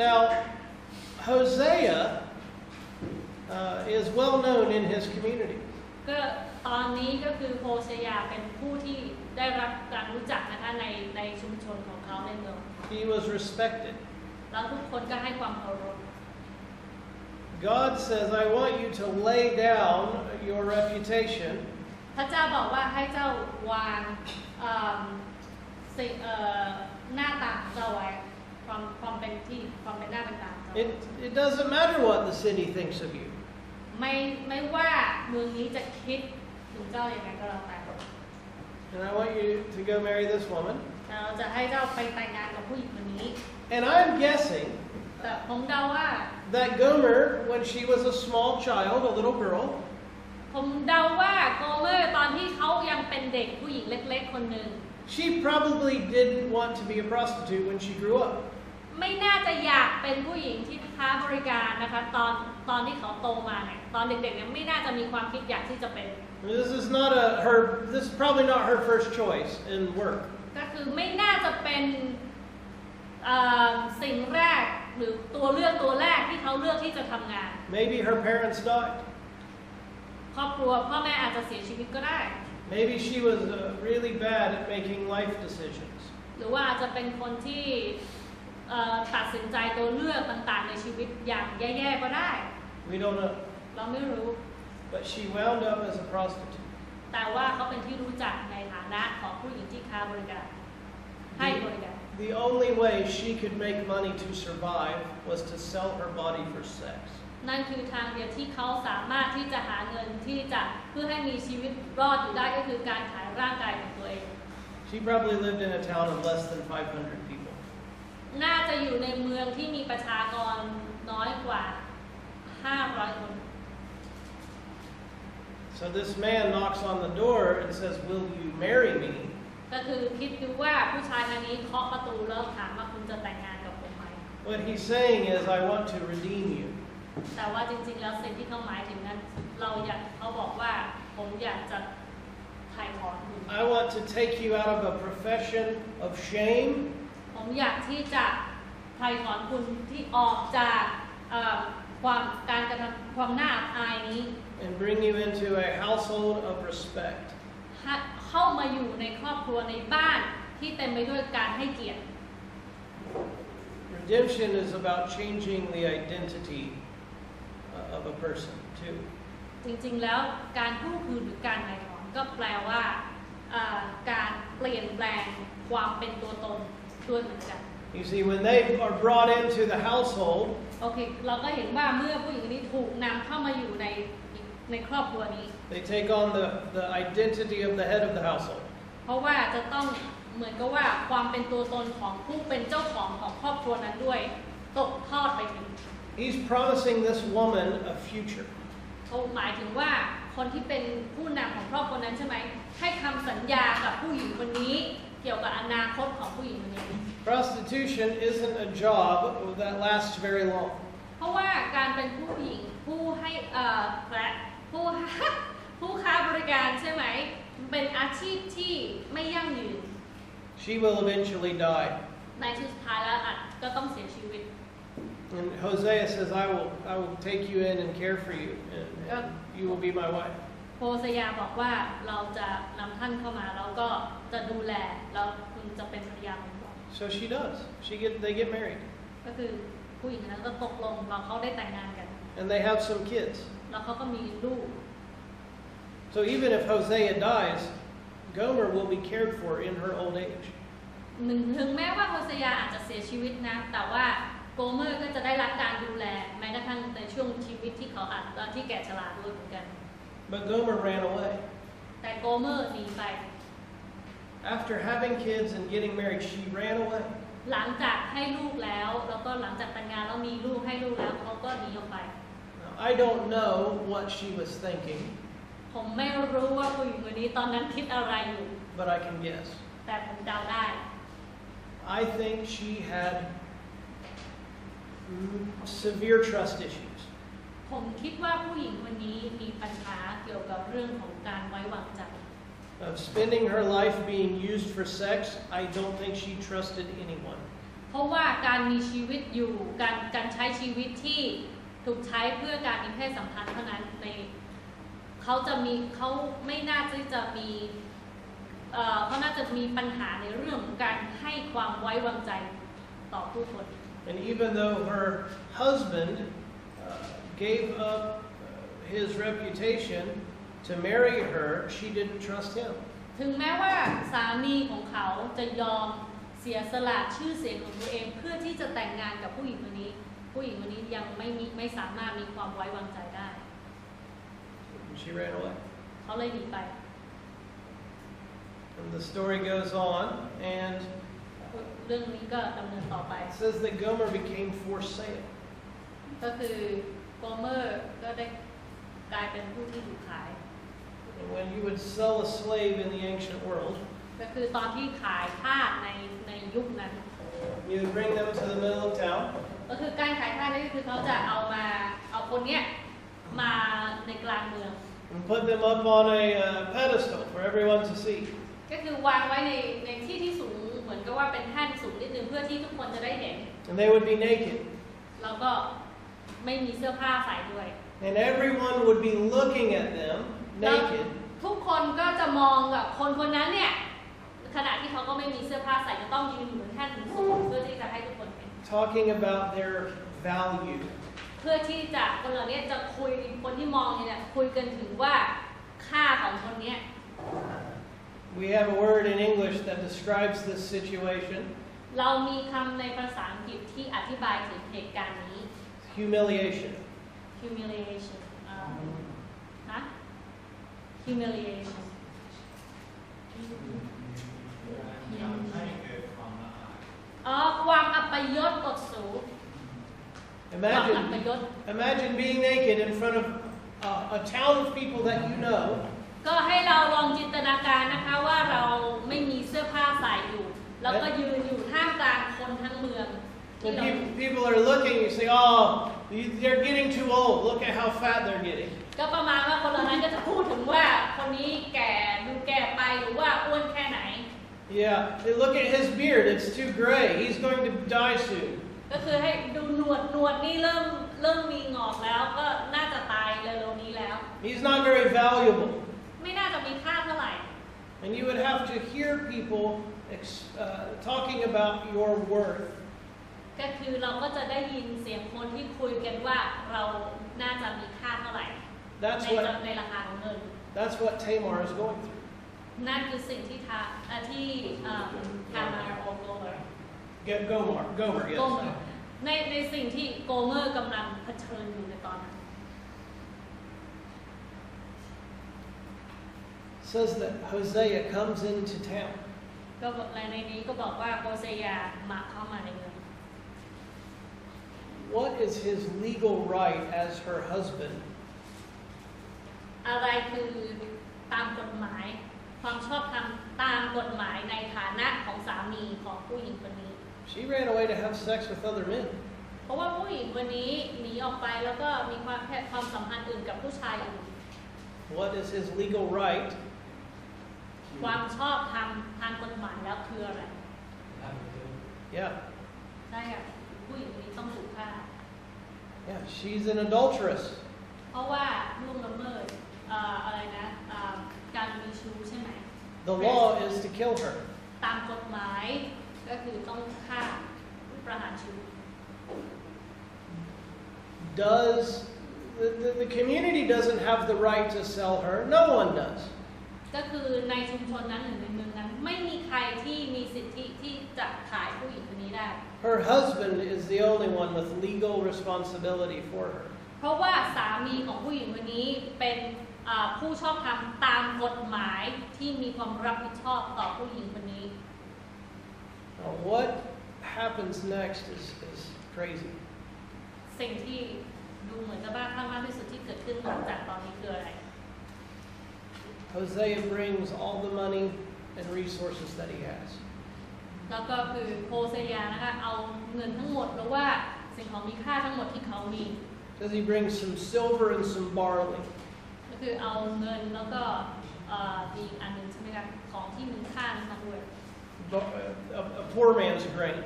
Now, Hosea is well known in his community. ก็ตอนนี้ก็คือโฮเซยาเป็นผู้ที่ได้รับการรู้จักนะคะในชุมชนของเขาในเมือง He was respected. แล้วทุกคนก็ให้ความเคารพ God says, I want you to lay down your reputation พระเจ้าบอกว่าให้เจ้าวางหน้าตาของเจ้าไว้ความเป็นหน้าเป็นตาของเจ้า It doesn't matter what the city thinks of you. ไม่ว่าเมืองนี้จะคิดถึงเจ้าอย่างไรก็แล้วแต่ And I want you to go marry this woman. แต่เราจะให้เจ้าไปแต่งงานกับผู้หญิงคนนี้ And I'm guessing แต่ผมเดาว่า that Gomer, when she was a small child, a little girl, ผมเดาว่าโกเมอร์ตอนที่เขายังเป็นเด็กผู้หญิงเล็กๆคนหนึ่ง she probably didn't want to be a prostitute when she grew up. ไม่น่าจะอยากเป็นผู้หญิงที่ค้าบริการนะคะตอนที่เขาโตมาเนี่ยตอนเด็กๆเนี่ยไม่น่าจะมีความคิดอยากที่จะเป็น This is probably not her first choice in work. ก็คือไม่น่าจะเป็นสิ่งแรกหรือตัวเลือกตัวแรกที่เขาเลือกที่จะทำงาน Maybe her parents died. ครอบครัวพ่อแม่อาจจะเสียชีวิตก็ได้ Maybe she was really bad at making life decisions. หรือว่าอาจจะเป็นคนที่ตัดสินใจตัวเลือกต่างๆในชีวิตอย่างแย่ๆก็ได้ We don't know. เราไม่รู้ But she wound up as a prostitute. แต่ว่าเขาเป็นที่รู้จักในฐานะของผู้หญิงที่ค้าบริการให้บริการ The only way she could make money to survive was to sell her body for sex. นั่นคือทางเดียวที่เขาสามารถที่จะหาเงินที่จะเพื่อให้มีชีวิตรอดอยู่ได้ก็คือการขายร่างกายของตัวเอง She probably lived in a town of less than 500 people. น่าจะอยู่ในเมืองที่มีประชากรน้อยกว่า500 คน So this man knocks on the door and says, "Will you marry me?" ก็คือคิดดูว่าผู้ชายคนนี้เคาะประตูแล้วถามว่าคุณจะแต่งงานกับผมไหม What he's saying is, "I want to redeem you." แต่ว่าจริงๆแล้วสิ่งที่เขาหมายถึงนั้นเขาบอกว่าผมอยากจะถ่ายถอนคุณ I want to take you out of a profession of shame ผมอยากที่จะถ่ายถอนคุณที่ออกจากการกระทำความน่าอับอายนี้ and bring you into a household of respect. เข้ามาอยู่ในครอบครัวในบ้านที่เต็มไปด้วยการให้เกียรติ Redemption is about changing the identity of a person too. จริงๆแล้วการกู้คืนหรือการถ่ายถอนก็แปลว่าการเปลี่ยนแปลงความเป็นตัวตนด้วยเหมือนกัน You see, when they are brought into the household, โอเคเราก็เห็นว่าเมื่อผู้หญิงนี้ถูกนำเข้ามาอยู่ในครอบครัวนี้ they take on the identity of the head of the household. เพราะว่าจะต้องเหมือนกับว่าความเป็นตัวตนของผู้เป็นเจ้าของครอบครัวนั้นด้วยตกทอดไปถึง He's promising this woman a future. เขาหมายถึงว่าคนที่เป็นผู้นำของครอบครัวนั้นใช่ไหมให้คำสัญญากับผู้หญิงคนนี้เกี่ยวกับอนาคตของผู้หญิงคนนี้ Prostitution isn't a job that lasts very long. เพราะว่าการเป็นผู้หญิงผู้ให้ผู้ค้าบริการใช่ไหมเป็นอาชีพที่ไม่ยั่งยืน She will eventually die. ในที่สุดท้ายแล้วอาจก็ต้องเสียชีวิต And Hosea says, I will take you in and care for you, and you will be my wife. โฮเซยาบอกว่าเราจะนำท่านเข้ามาแล้วก็จะดูแลแล้วคุณจะเป็นภรรยาของเรา So she does. They get married. ก็คือผู้หญิงคนนั้นก็ตกลงแล้วเขาได้แต่งงานกัน And they have some kids. แล้วเขาก็มีลูก So even if Hosea dies, Gomer will be cared for in her old age. ถึงแม้ว่าโฮเซยาอาจจะเสียชีวิตนะแต่ว่าโกเมอร์ก็จะได้รับการดูแลแม้กระทั่งในช่วงชีวิตที่เขาอาจที่แก่ชราด้วยเหมือนกัน But Gomer ran away. แต่โกเมอร์หนีไป After having kids and getting married, she ran away. หลังจากให้ลูกแล้วก็หลังจากแต่งงานแล้วมีลูกให้ลูกแล้วเขาก็หนีออกไป Now, I don't know what she was thinking, ผมไม่รู้ว่าผู้หญิงคนนี้ตอนนั้นคิดอะไรอยู่ but I can guess. แต่ผมเดาได้ I think she had severe trust issues. ผมคิดว่าผู้หญิงคนนี้มีปัญหาเกี่ยวกับเรื่องของการไว้วางใจ Of spending her life being used for sex, I don't think she trusted anyone. เพราะว่าการมีชีวิตอยู่การใช้ชีวิตที่ถูกใช้เพื่อการมีเพศสัมพันธ์เท่านั้นเขาไม่น่าที่จะมีเขาน่าจะมีปัญหาในเรื่องของการให้ความไว้วางใจต่อผู้คน And even though her husband gave up his reputation to marry her, she didn't trust him. ถึงแม้ว่าสามีของเขาจะยอมเสียสละชื่อเสียงของตัวเองเพื่อที่จะแต่งงานกับผู้หญิงคนนี้ยังไม่สามารถมีความไว้วางใจได้ She ran away. เขาเลยหนีไป And the story goes on, and เรื่องนี้ก็ดำเนินต่อไป it says that Gomer became for sale. ก็คือโกเมอร์ก็ได้กลายเป็นผู้ที่ถูกขาย And when you would sell a slave in the ancient world, ก็คือตอนที่ขายทาสในยุคนั้น you would bring them to the middle of town, ก็คือการขายทาสนี่คือเขาจะเอาคนเนี้ยมาในกลางเมือง and put them up on a pedestal for everyone to see. ก็คือวางไว้ในที่ที่สูงเหมือนกับว่าเป็นแท่นสูงนิดนึงเพื่อที่ทุกคนจะได้เห็น And they would be naked. แล้วก็ไม่มีเสื้อผ้าใส่ด้วย And everyone would be looking at them naked. ทุกคนก็จะมองกับคนนั้นเนี่ยขณะที่เขาก็ไม่มีเสื้อผ้าใส่จะต้องยืนอยู่บนแท่นสูงเพื่อที่จะให้ทุกคนเห็น Talking about their value. เพื่อที่จะคนเหล่านี้จะคุยคนที่มองเนี่ยคุยกันถึงว่าค่าของคนเนี้ย We have a word in English that describes this situation. เรามีคำในภาษาอังกฤษที่อธิบายถึงเหตุการณ์นี้ Humiliation. humiliation ฮะ humiliation ให้เกิดความละอาย ความอัปยศอดสู Imagine being naked in front of a town of people that you know. ก็ให้เราลองจินตนาการนะคะว่าเราไม่มีเสื้อผ้าใส่อยู่แล้วก็ยืนอยู่ท่ามกลางคนทั้งเมือง When people are looking, you say, "Oh, they're getting too old. Look at how fat they're getting." ก็ประมาณว่าคนเหล่านั้นก็จะพูดถึงว่าคนนี้แก่ดูแก่ไปหรือว่าอ้วนแค่ไหน Yeah, they look at his beard. It's too gray. He's going to die soon. ก็คือให้ดูหนวดนี่เริ่มมีงอกแล้วก็น่าจะตายเร็วๆนี้แล้ว He's not very valuable. ไม่น่าจะมีค่าเท่าไหร่ And you would have to hear people talking about your worth. ก็คือเราก็จะได้ยินเสียงคนที่คุยกันว่าเราน่าจะมีค่าเท่าไหร่ในราคาของเงิน That's what Tamar is going through. นั่นคือสิ่งที่ทามาโอโกเมอร์ Gomer, yes. ในสิ่งที่โกเมอร์กำลังเผชิญอยู่ในตอนนั้น Says that Hosea comes into town. ก็ในนี้ก็บอกว่าโฮเซยามาเข้ามาในเมือง What is his legal right as her husband? อะไรคือตามกฎหมายความชอบธรรมตามกฎหมายในฐานะของสามีของผู้หญิงคนนี้ She ran away to have sex with other men. เพราะว่าผู้หญิงคนนี้หนีออกไปแล้วก็มีความสัมพันธ์อื่นกับผู้ชายอื่น What is his legal right? ความชอบธรรมทางกฎหมายแล้วคืออะไร Yeah. ใช่ค่ะผู้หญิงคนนี้ต้องถูกฆ่า Yeah, she's an adulteress. เพราะว่าล่วงละเมิดอะไรนะการมีชู้ใช่ไหม The law is to kill her. ตามกฎหมายก็คือต้องฆ่าประหารชีวิต Does the community doesn't have the right to sell her? No one does. ก็คือในชุมชนนั้นหรือในเมืองนั้นไม่มีใครที่มีสิทธิที่จะขายผู้หญิงคนนี้ได้ Her husband is the only one with legal responsibility for her. เพราะว่าสามีของผู้หญิงคนนี้เป็นผู้ชอบธรรมตามกฎหมายที่มีความรับผิดชอบต่อผู้หญิงคนนี้ Now, what happens next is crazy. สิ่งที่ดูเหมือนจะบ้าคลั่งมากที่สุดที่เกิดขึ้นหลังจากตอนนี้คืออะไร Hosea brings all the money and resources that he has. แล้วก็คือโฮเซยานะคะเอาเงินทั้งหมดหรือว่าสิ่งของมีค่าทั้งหมดที่เขามี Says he brings some silver and some barley. ก็คือเอาเงินแล้วก็มีอันหนึงใช่ไหมคะของที่มีค่านั้นมาด้วย A poor man's grain.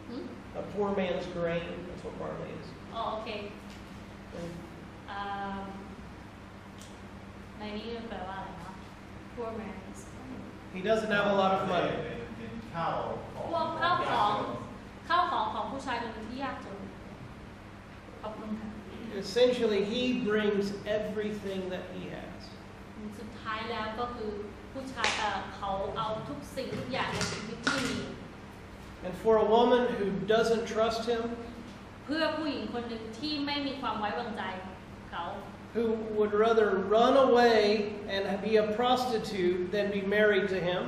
หืม A poor man's grain. That's what barley is. อ๋อโอเค And ในนี้แปลว่าอะไรเนาะ poor man he doesn't have a lot of money. เป็นข้าวของ พวกข้าวของของผู้ชายคนหนึ่งที่ยากจนขอบคุณค่ะ Essentially, he brings everything that he has. สุดท้ายแล้วก็คือผู้ชายเขาเอาทุกสิ่งทุกอย่างในชีวิตที่มี And for a woman who doesn't trust him, เพื่อผู้หญิงคนหนึ่งที่ไม่มีความไว้วางใจเขา who would rather run away and be a prostitute than be married to him,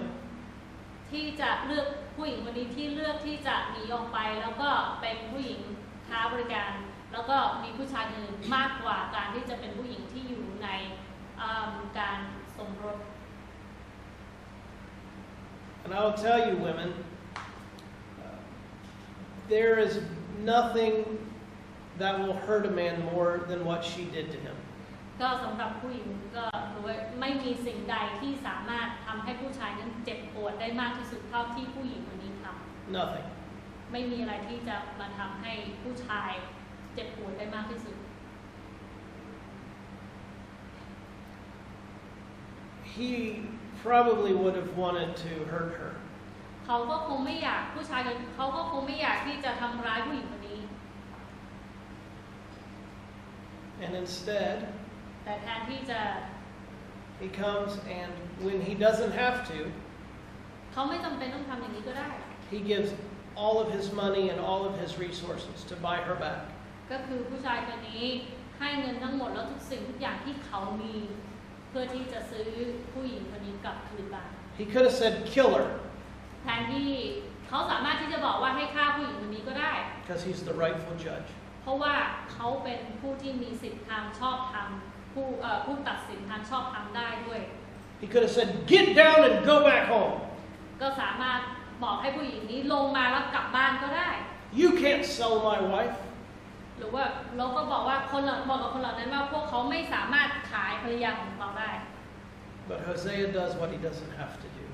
ที่จะเลือกผู้หญิงคนนี้ที่เลือกที่จะหนีออกไปแล้วก็เป็นผู้หญิงค้าบริการแล้วก็มีผู้ชายอื่นมากกว่าการที่จะเป็นผู้หญิงที่อยู่ในการสมรส and I will tell you, women, there is nothing that will hurt a man more than what she did to him. ก็สำหรับผู้หญิงก็รู้ว่าไม่มีสิ่งใดที่สามารถทำให้ผู้ชายนั้นเจ็บปวดได้มากที่สุดเท่าที่ผู้หญิงคนนี้ทำ Nothing. ไม่มีอะไรที่จะมาทำให้ผู้ชายเจ็บปวดได้มากที่สุด He probably would have wanted to hurt her. เขาก็คงไม่อยากผู้ชายเขาก็คงไม่อยากที่จะทำร้ายผู้หญิงคนนี้ And instead, แต่แทนที่จะ he comes and when he doesn't have to, เขาไม่จำเป็นต้องทำอย่างนี้ก็ได้ he gives all of his money and all of his resources to buy her back. ก็คือผู้ชายคนนี้ให้เงินทั้งหมดแล้วทุกสิ่งทุกอย่างที่เขามีเพื่อที่จะซื้อผู้หญิงคนนี้กลับคืนมา He could have said, kill her, แทนที่เขาสามารถที่จะบอกว่าให้ฆ่าผู้หญิงคนนี้ก็ได้ because he's the rightful judge. เพราะว่าเขาเป็นผู้ที่มีสิทธิทางชอบธรรมผู้ตัดสินทางชอบธรรมได้ด้วย He could have said, get down and go back home. ก็สามารถบอกให้ผู้หญิงนี้ลงมาแล้วกลับบ้านก็ได้ You can't sell my wife. หรือว่าเราก็บอกว่าบอกกับคนเหล่านั้นว่าพวกเขาไม่สามารถขายภรรยาของเราได้ But Hosea does what he doesn't have to do.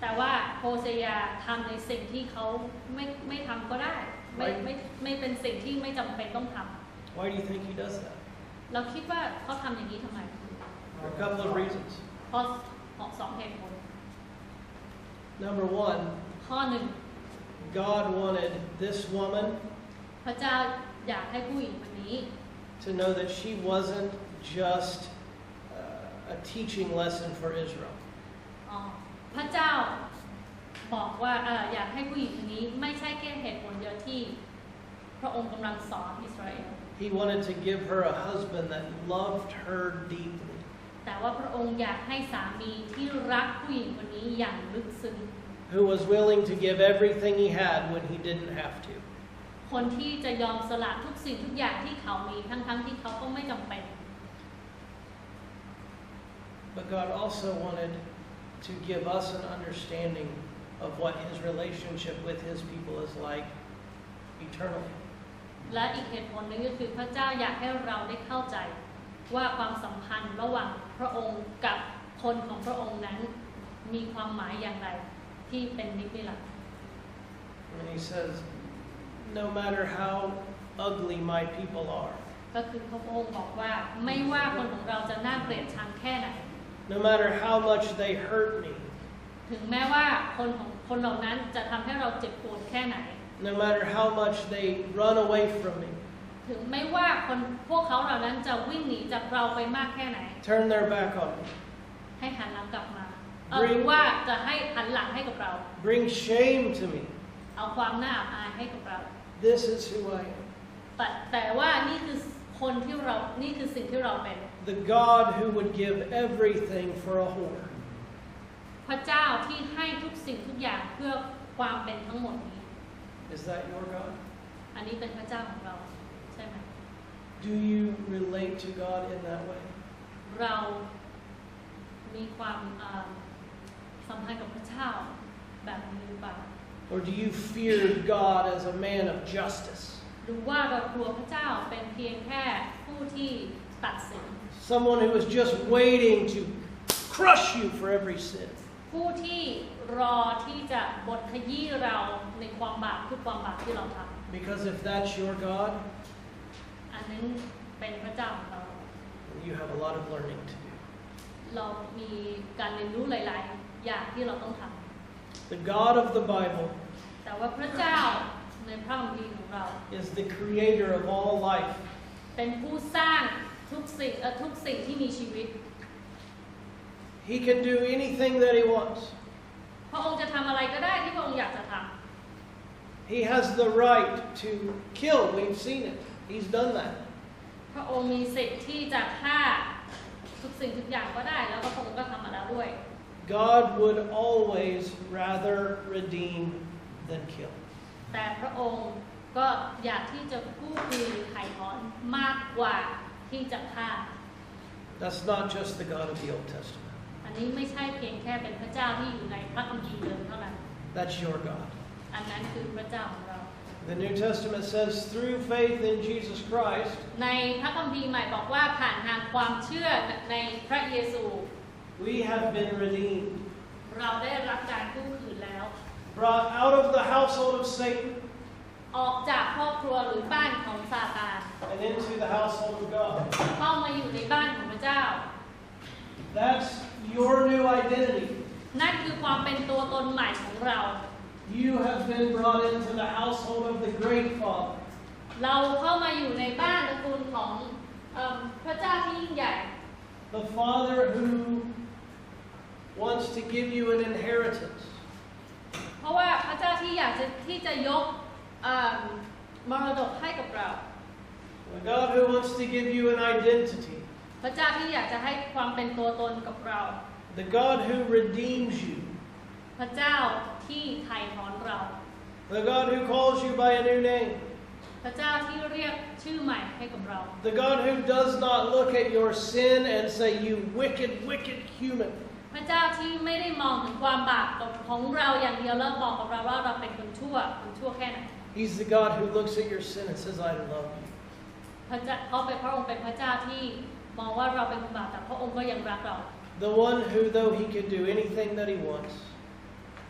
แต่ว่าโฮเซยาทำในสิ่งที่เขาไม่ทำก็ได้ไม่เป็นสิ่งที่ไม่จำเป็นต้องทำ Why do you think he does that? เราคิดว่าเขาทำอย่างนี้ทำไม For a couple of reasons. เพราะสองเหตุผล Number one, ข้อหนึ่ง God wanted this woman พระเจ้าอยากให้ผู้หญิงคนนี้ to know that she wasn't just a teaching lesson for Israel. พระเจ้าบอกว่าอยากให้ผู้หญิงคนนี้ไม่ใช่แค่เหตุผลเดียวที่พระองค์กำลังสอนอิสราเอล He wanted to give her a husband that loved her deeply. แต่ว่าพระองค์อยากให้สามีที่รักผู้หญิงคนนี้อย่างลึกซึ้ง Who was willing to give everything he had when he didn't have to. คนที่จะยอมสละทุกสิ่งทุกอย่างที่เขามีทั้งที่เขาก็ไม่จำเป็น But God also wanted to give us an understanding of what his relationship with his people is like eternally. และอีกเหตุผลหนึงก็คือพระเจ้าอยากให้เราได้เข้าใจว่าความสัมพันธ์ระหว่างพระองค์กับคนของพระองค์นั้นมีความหมายอย่างไรที่เป็นนิรันดร์ And he says, no matter how ugly my people are, ก็คือพระองค์บอกว่าไม่ว่าคนของเราจะน่าเกลียดชังแค่ไหน no matter how much they hurt me, ถึงแม้ว่าคนเหล่านั้นจะทำให้เราเจ็บปวดแค่ไหน no matter how much they run away from me, ถึงไม่ว่าพวกเขาเหล่านั้นจะวิ่งหนีจากเราไปมากแค่ไหน turn their back on me, ให้หันหลังกลับมาหรือว่าจะให้หันหลังให้กับเรา Bring shame to me. เอาความน่าอับอายให้กับเรา This is who I am. แต่ว่านี่คือคนที่เรานี่คือสิ่งที่เราเป็น The God who would give everything for a whore. พระเจ้าที่ให้ทุกสิ่งทุกอย่างเพื่อความเป็นทั้งหมดนี้ Is that your God? อันนี้เป็นพระเจ้าของเราใช่ไหม Do you relate to God in that way? เรามีความสัมพันธ์กับพระเจ้าแบบนี้หรือเปล่า Or do you fear God as a man of justice? หรือว่าเรากลัวพระเจ้าเป็นเพียงแค่ผู้ที่ตัดสิน Someone who is just waiting to crush you for every sin. ผู้ที่รอที่จะบดขยี้เราในความบาปทุกความบาปที่เราทำ Because if that's your God, อันนั้นเป็นพระเจ้าของเรา you have a lot of learning to do. เรามีการเรียนรู้หลาย ๆ อย่างที่เราต้องทำ The God of the Bible แต่ว่าพระเจ้าในพระคัมภีร์ของเรา is the creator of all life. เป็นผู้สร้างทุกสิ่งที่มีชีวิต He can do anything that he wants. พระองค์จะทำอะไรก็ได้ที่พระองค์อยากจะทำ He has the right to kill. We've seen it. He's done that. พระองค์มีสิทธิ์ที่จะฆ่าทุกสิ่งทุกอย่างก็ได้แล้วพระองค์ก็ทำมาแล้วด้วย God would always rather redeem than kill. แต่พระองค์ก็อยากที่จะกู้คืนไถ่ถอนมากกว่าที่จะฆ่า That's not just the God of the Old Testament. อันนี้ไม่ใช่เพียงแค่เป็นพระเจ้าที่อยู่ในพระคัมภีร์เดิมเท่านั้น That's your God. อันนั้นคือพระเจ้าของเรา The New Testament says through faith in Jesus Christ, ในพระคัมภีร์ใหม่บอกว่าผ่านทางความเชื่อในพระเยซู we have been redeemed, เราได้รับการกู้คืนแล้ว brought out of the household of Satan ออกจากครอบครัวหรือบ้านของซาตาน and into the household of God. เข้ามาอยู่ในบ้านของพระเจ้า That's your new identity. นั่นคือความเป็นตัวตนใหม่ของเรา You have been brought into the household of the great Father. เราเข้ามาอยู่ในบ้านตระกูลของพระเจ้าที่ยิ่งใหญ่ The Father who wants to give you an inheritance. เพราะว่าพระเจ้าที่จะยกมรดกให้กับเรา The God who wants to give you an identity. พระเจ้าที่อยากจะให้ความเป็นตัวตนกับเรา The God who redeems you. พระเจ้าที่ไถ่ถอนเรา The God who calls you by a new name. พระเจ้าที่เรียกชื่อใหม่ให้กับเรา The God who does not look at your sin and say, you wicked, wicked human. พระเจ้าที่ไม่ได้มองถึงความบาปของเราอย่างเดียวแล้วบอกกับเราว่าเราเป็นคนชั่วแค่ไหน He's the God who looks at your sin and says, I love you. พระองค์เป็นพระเจ้าที่มองว่าเราเป็นคนบาปแต่พระองค์ก็ยังรักเรา The one who, though he could do anything that he wants,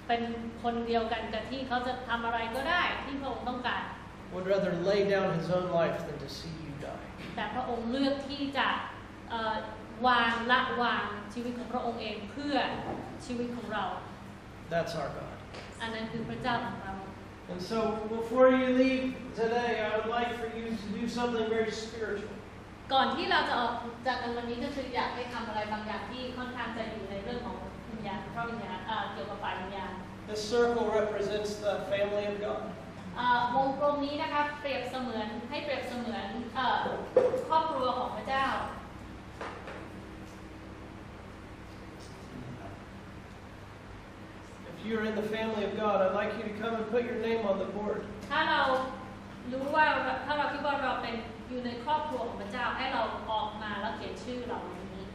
เป็นคนเดียวกันกับที่เขาจะทำอะไรก็ได้ที่พระองค์ต้องการ would rather lay down his own life than to see you die. แต่พระองค์เลือกที่จะละวางชีวิตของพระองค์เองเพื่อชีวิตของเรา That's our God. อันนั้นคือพระเจ้าของเรา And so, before you leave today, I would like for you to do something very spiritual. ก่อนที่เราจะออกจากกันวันนี้ก็คืออยากให้ทำอะไรบางอย่างที่ค่อนข้างจะอยู่ในเรื่องของวิญญาณพระวิญญาณเกี่ยวกับฝ่ายวิญญาณ This circle represents the family of God. วงกลมนี้นะคะให้เปรียบเสมือนครอบครัวของพระเจ้า If you're in the family of God, I'd like you to come and put your name on the board. ถ้าเราคิดว่าเราเป็นอยู่ในครอบครัวของพระเจ้าให้เราออกมาแล้วเขียนชื่อเราในนี้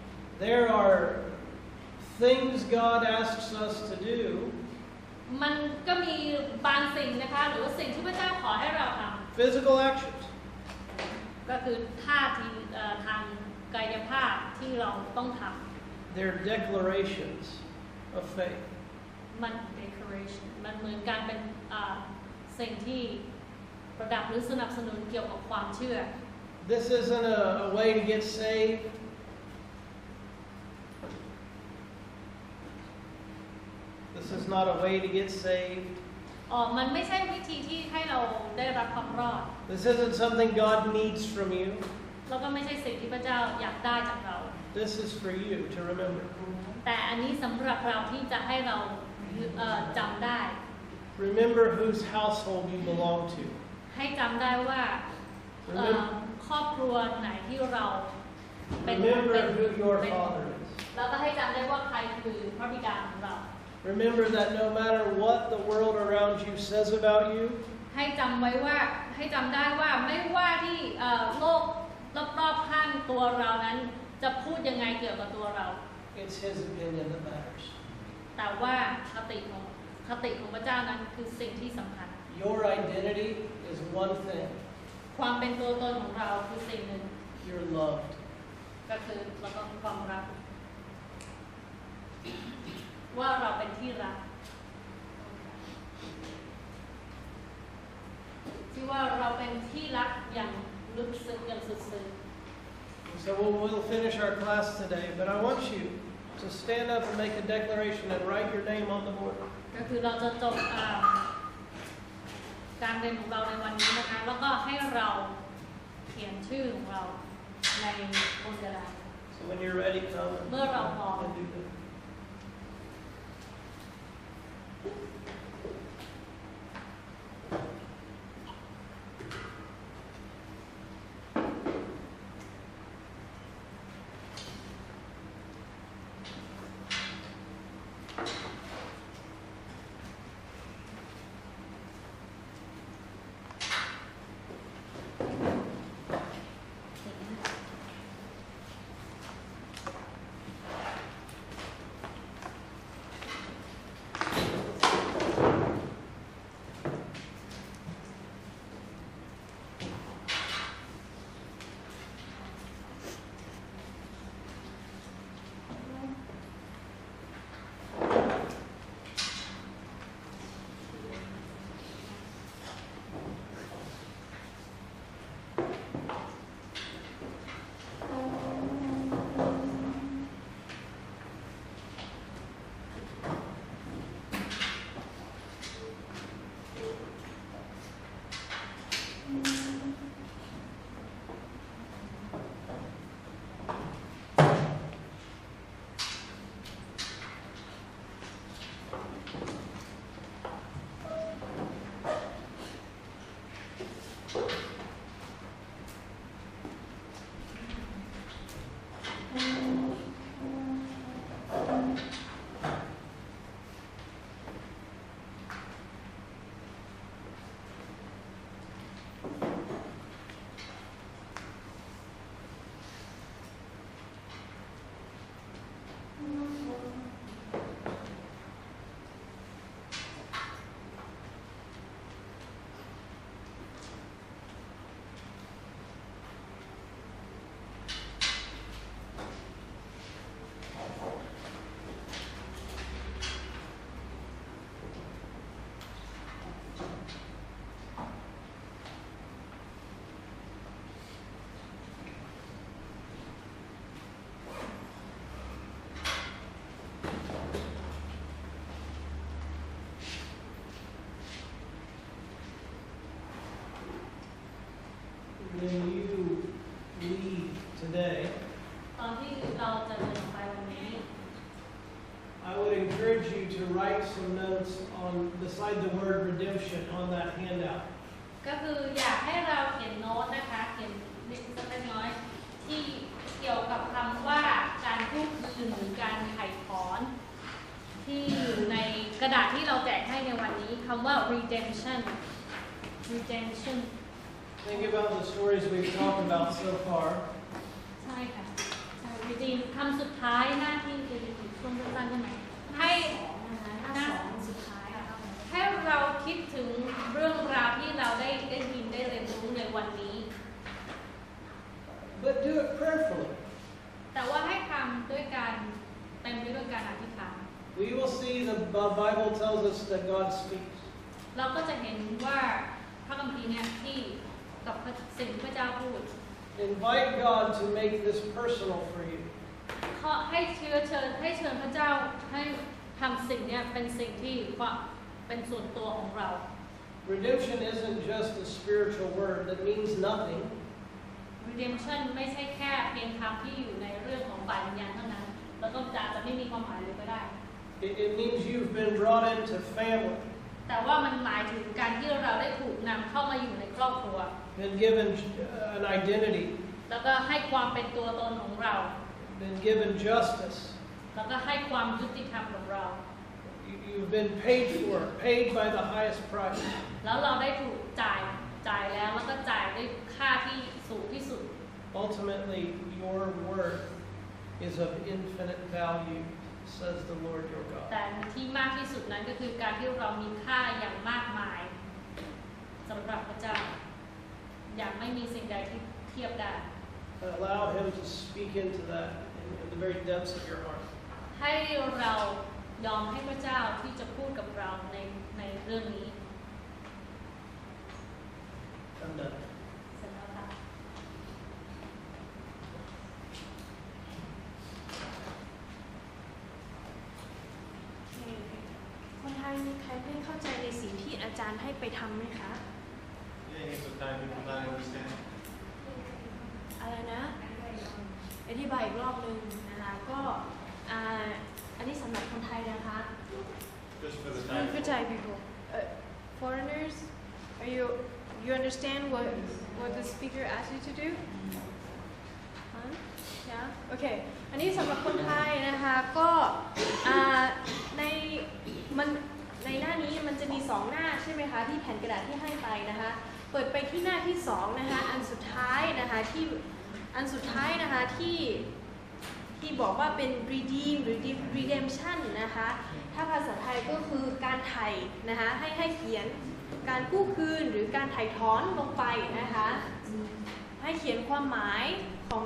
There are things God asks us to do มันก็มีบางสิ่งนะคะหรือว่าสิ่งที่พระเจ้าขอให้เราท physical actions. ำก็คือท่าทีทางกายภาพที่เราต้องท They're declarations of faith. ำมัน decoration มันเหมือนการเป็นสิ่งที่ประดับหรือสนับสนุนเกี่ยวกับความเชื่อ This isn't a way to get saved. This is not a way to get saved. มันไม่ใช่วิธีที่ให้เราได้รับความรอด This isn't something God needs from you. แล้วก็ไม่ใช่สิ่งที่พระเจ้าอยากได้จากเรา This is for you to remember. แต่อันนี้สำหรับเราที่จะให้เราจำได้ Remember whose household you belong to. ให้จำได้ว่าครอบครัวไหนที่เราเป็น Remember who your father is. แล้วก็ให้จำได้ว่าใครคือพระบิดาของเรา Remember that no matter what the world around you says about you, ให้จำได้ว่าไม่ว่าที่โลกรอบๆข้างตัวเรานั้นจะพูดยังไงเกี่ยวกับตัวเรา it's His opinion that matters. แต่ว่าคติของพระเจ้านั้นคือสิ่งที่สำคัญ Your identity is one thing. ความเป็นตัวตนของเราคือสิ่งหนึ่ง You're loved. ก็คือแล้วก็ความรักว่าเราเป็นที่รักที่ว่าเราเป็นที่รักอย่างลึกซึ้งอย่างสุดซึ้ง So we'll finish our class today, but I want you to stand up and make a declaration and write your name on the board. ก็คือเราจะจบการเรียนของเราในวันนี้นะคะแล้วก็ให้เราเขียนชื่อของเราในบนกระดาษ So when you're ready, come and do that. When you leave today, ตอนที่เราจะเดินไปวันนี้ I would encourage you to write some notes on beside the word redemption on that handout. ก็คืออยากให้เราเขียนโน้ตนะคะเขียนสักเล็กน้อยที่เกี่ยวกับคำว่าการกู้คืนหรือการไถ่ถอนที่อยู่ในกระดาษที่เราแจกให้ในวันนี้คำว่า redemption Think about the stories we've talked about so far. ใช่ค่ะใช่ redeem คำสุดท้ายหน้าที่คือช่วงสั้นๆใช่ไหมให้หน้าสุดท้ายให้เราคิดถึงเรื่องราวที่เราได้ยินได้เรียนรู้ในวันนี้ But do it prayerfully. แต่ว่าให้ทำด้วยการเต็มไปด้วยการอธิษฐาน We will see the Bible tells us that God speaks. เราก็จะเห็นว่าพระคัมภีร์เนี่ยที่กับสิ่งที่พระเจ้าพูด Invite God to make this personal for you. ให้เชิญพระเจ้าให้ทำสิ่งนี้เป็นสิ่งที่เป็นส่วนตัวของเรา Redemption isn't just a spiritual word that means nothing. redemption ไม่ใช่แค่เพียงคำที่อยู่ในเรื่องของฝ่ายวิญญาณเท่านั้น แล้วก็อาจจะไม่มีความหมายเลยก็ได้ It means you've been brought into family, แต่ว่ามันหมายถึงการที่เราได้ถูกนำเข้ามาอยู่ในครอบครัว been given an identity, แล้วก็ให้ความเป็นตัวตนของเรา been given justice. แล้วก็ให้ความยุติธรรมกับเรา You've been paid for, paid by the highest price. แล้วเราได้ถูกจ่ายแล้วก็จ่ายด้วยค่าที่สูงที่สุด Ultimately, your worth is of infinite value, says the Lord your God. แต่ที่มากที่สุดนั้นก็คือการที่เรามีค่าอย่างมากมายสำหรับพระเจ้าอย่างไม่มีสิ่งใดที่เทียบได้ Allow Him to speak into that in the very depths of your heart. ให้เรายอมให้พระเจ้าที่จะพูดกับเราในเรื่องนี้ I'm done. เสร็จแล้วค่ะ คนไทยมีใครไม่เข้าใจในสิ่งที่อาจารย์ให้ไปทำไหมคะ Yeah, sometimes people don't understand. อะไรนะอธิบายอีกรอบนึงนะคะก็อันนี้สำหรับคนไทยนะคะ Just for the For time. Thai people foreigners are you understand what the speaker asked you to do huh? yeah okay อันนี้สำหรับคนไทยนะคะก็ในหน้านี้มันจะมี2หน้าใช่ไหมคะที่แผ่นกระดาษที่ให้ไปนะคะเปิดไปที่หน้าที่2นะคะอันสุดท้ายนะคะที่บอกว่าเป็น redeem หรือ redemption นะคะถ้าภาษาไทยก็คือการไถ่นะคะให้เขียนการกู้คืนหรือการไถ่ถอนลงไปนะคะให้เขียนความหมาย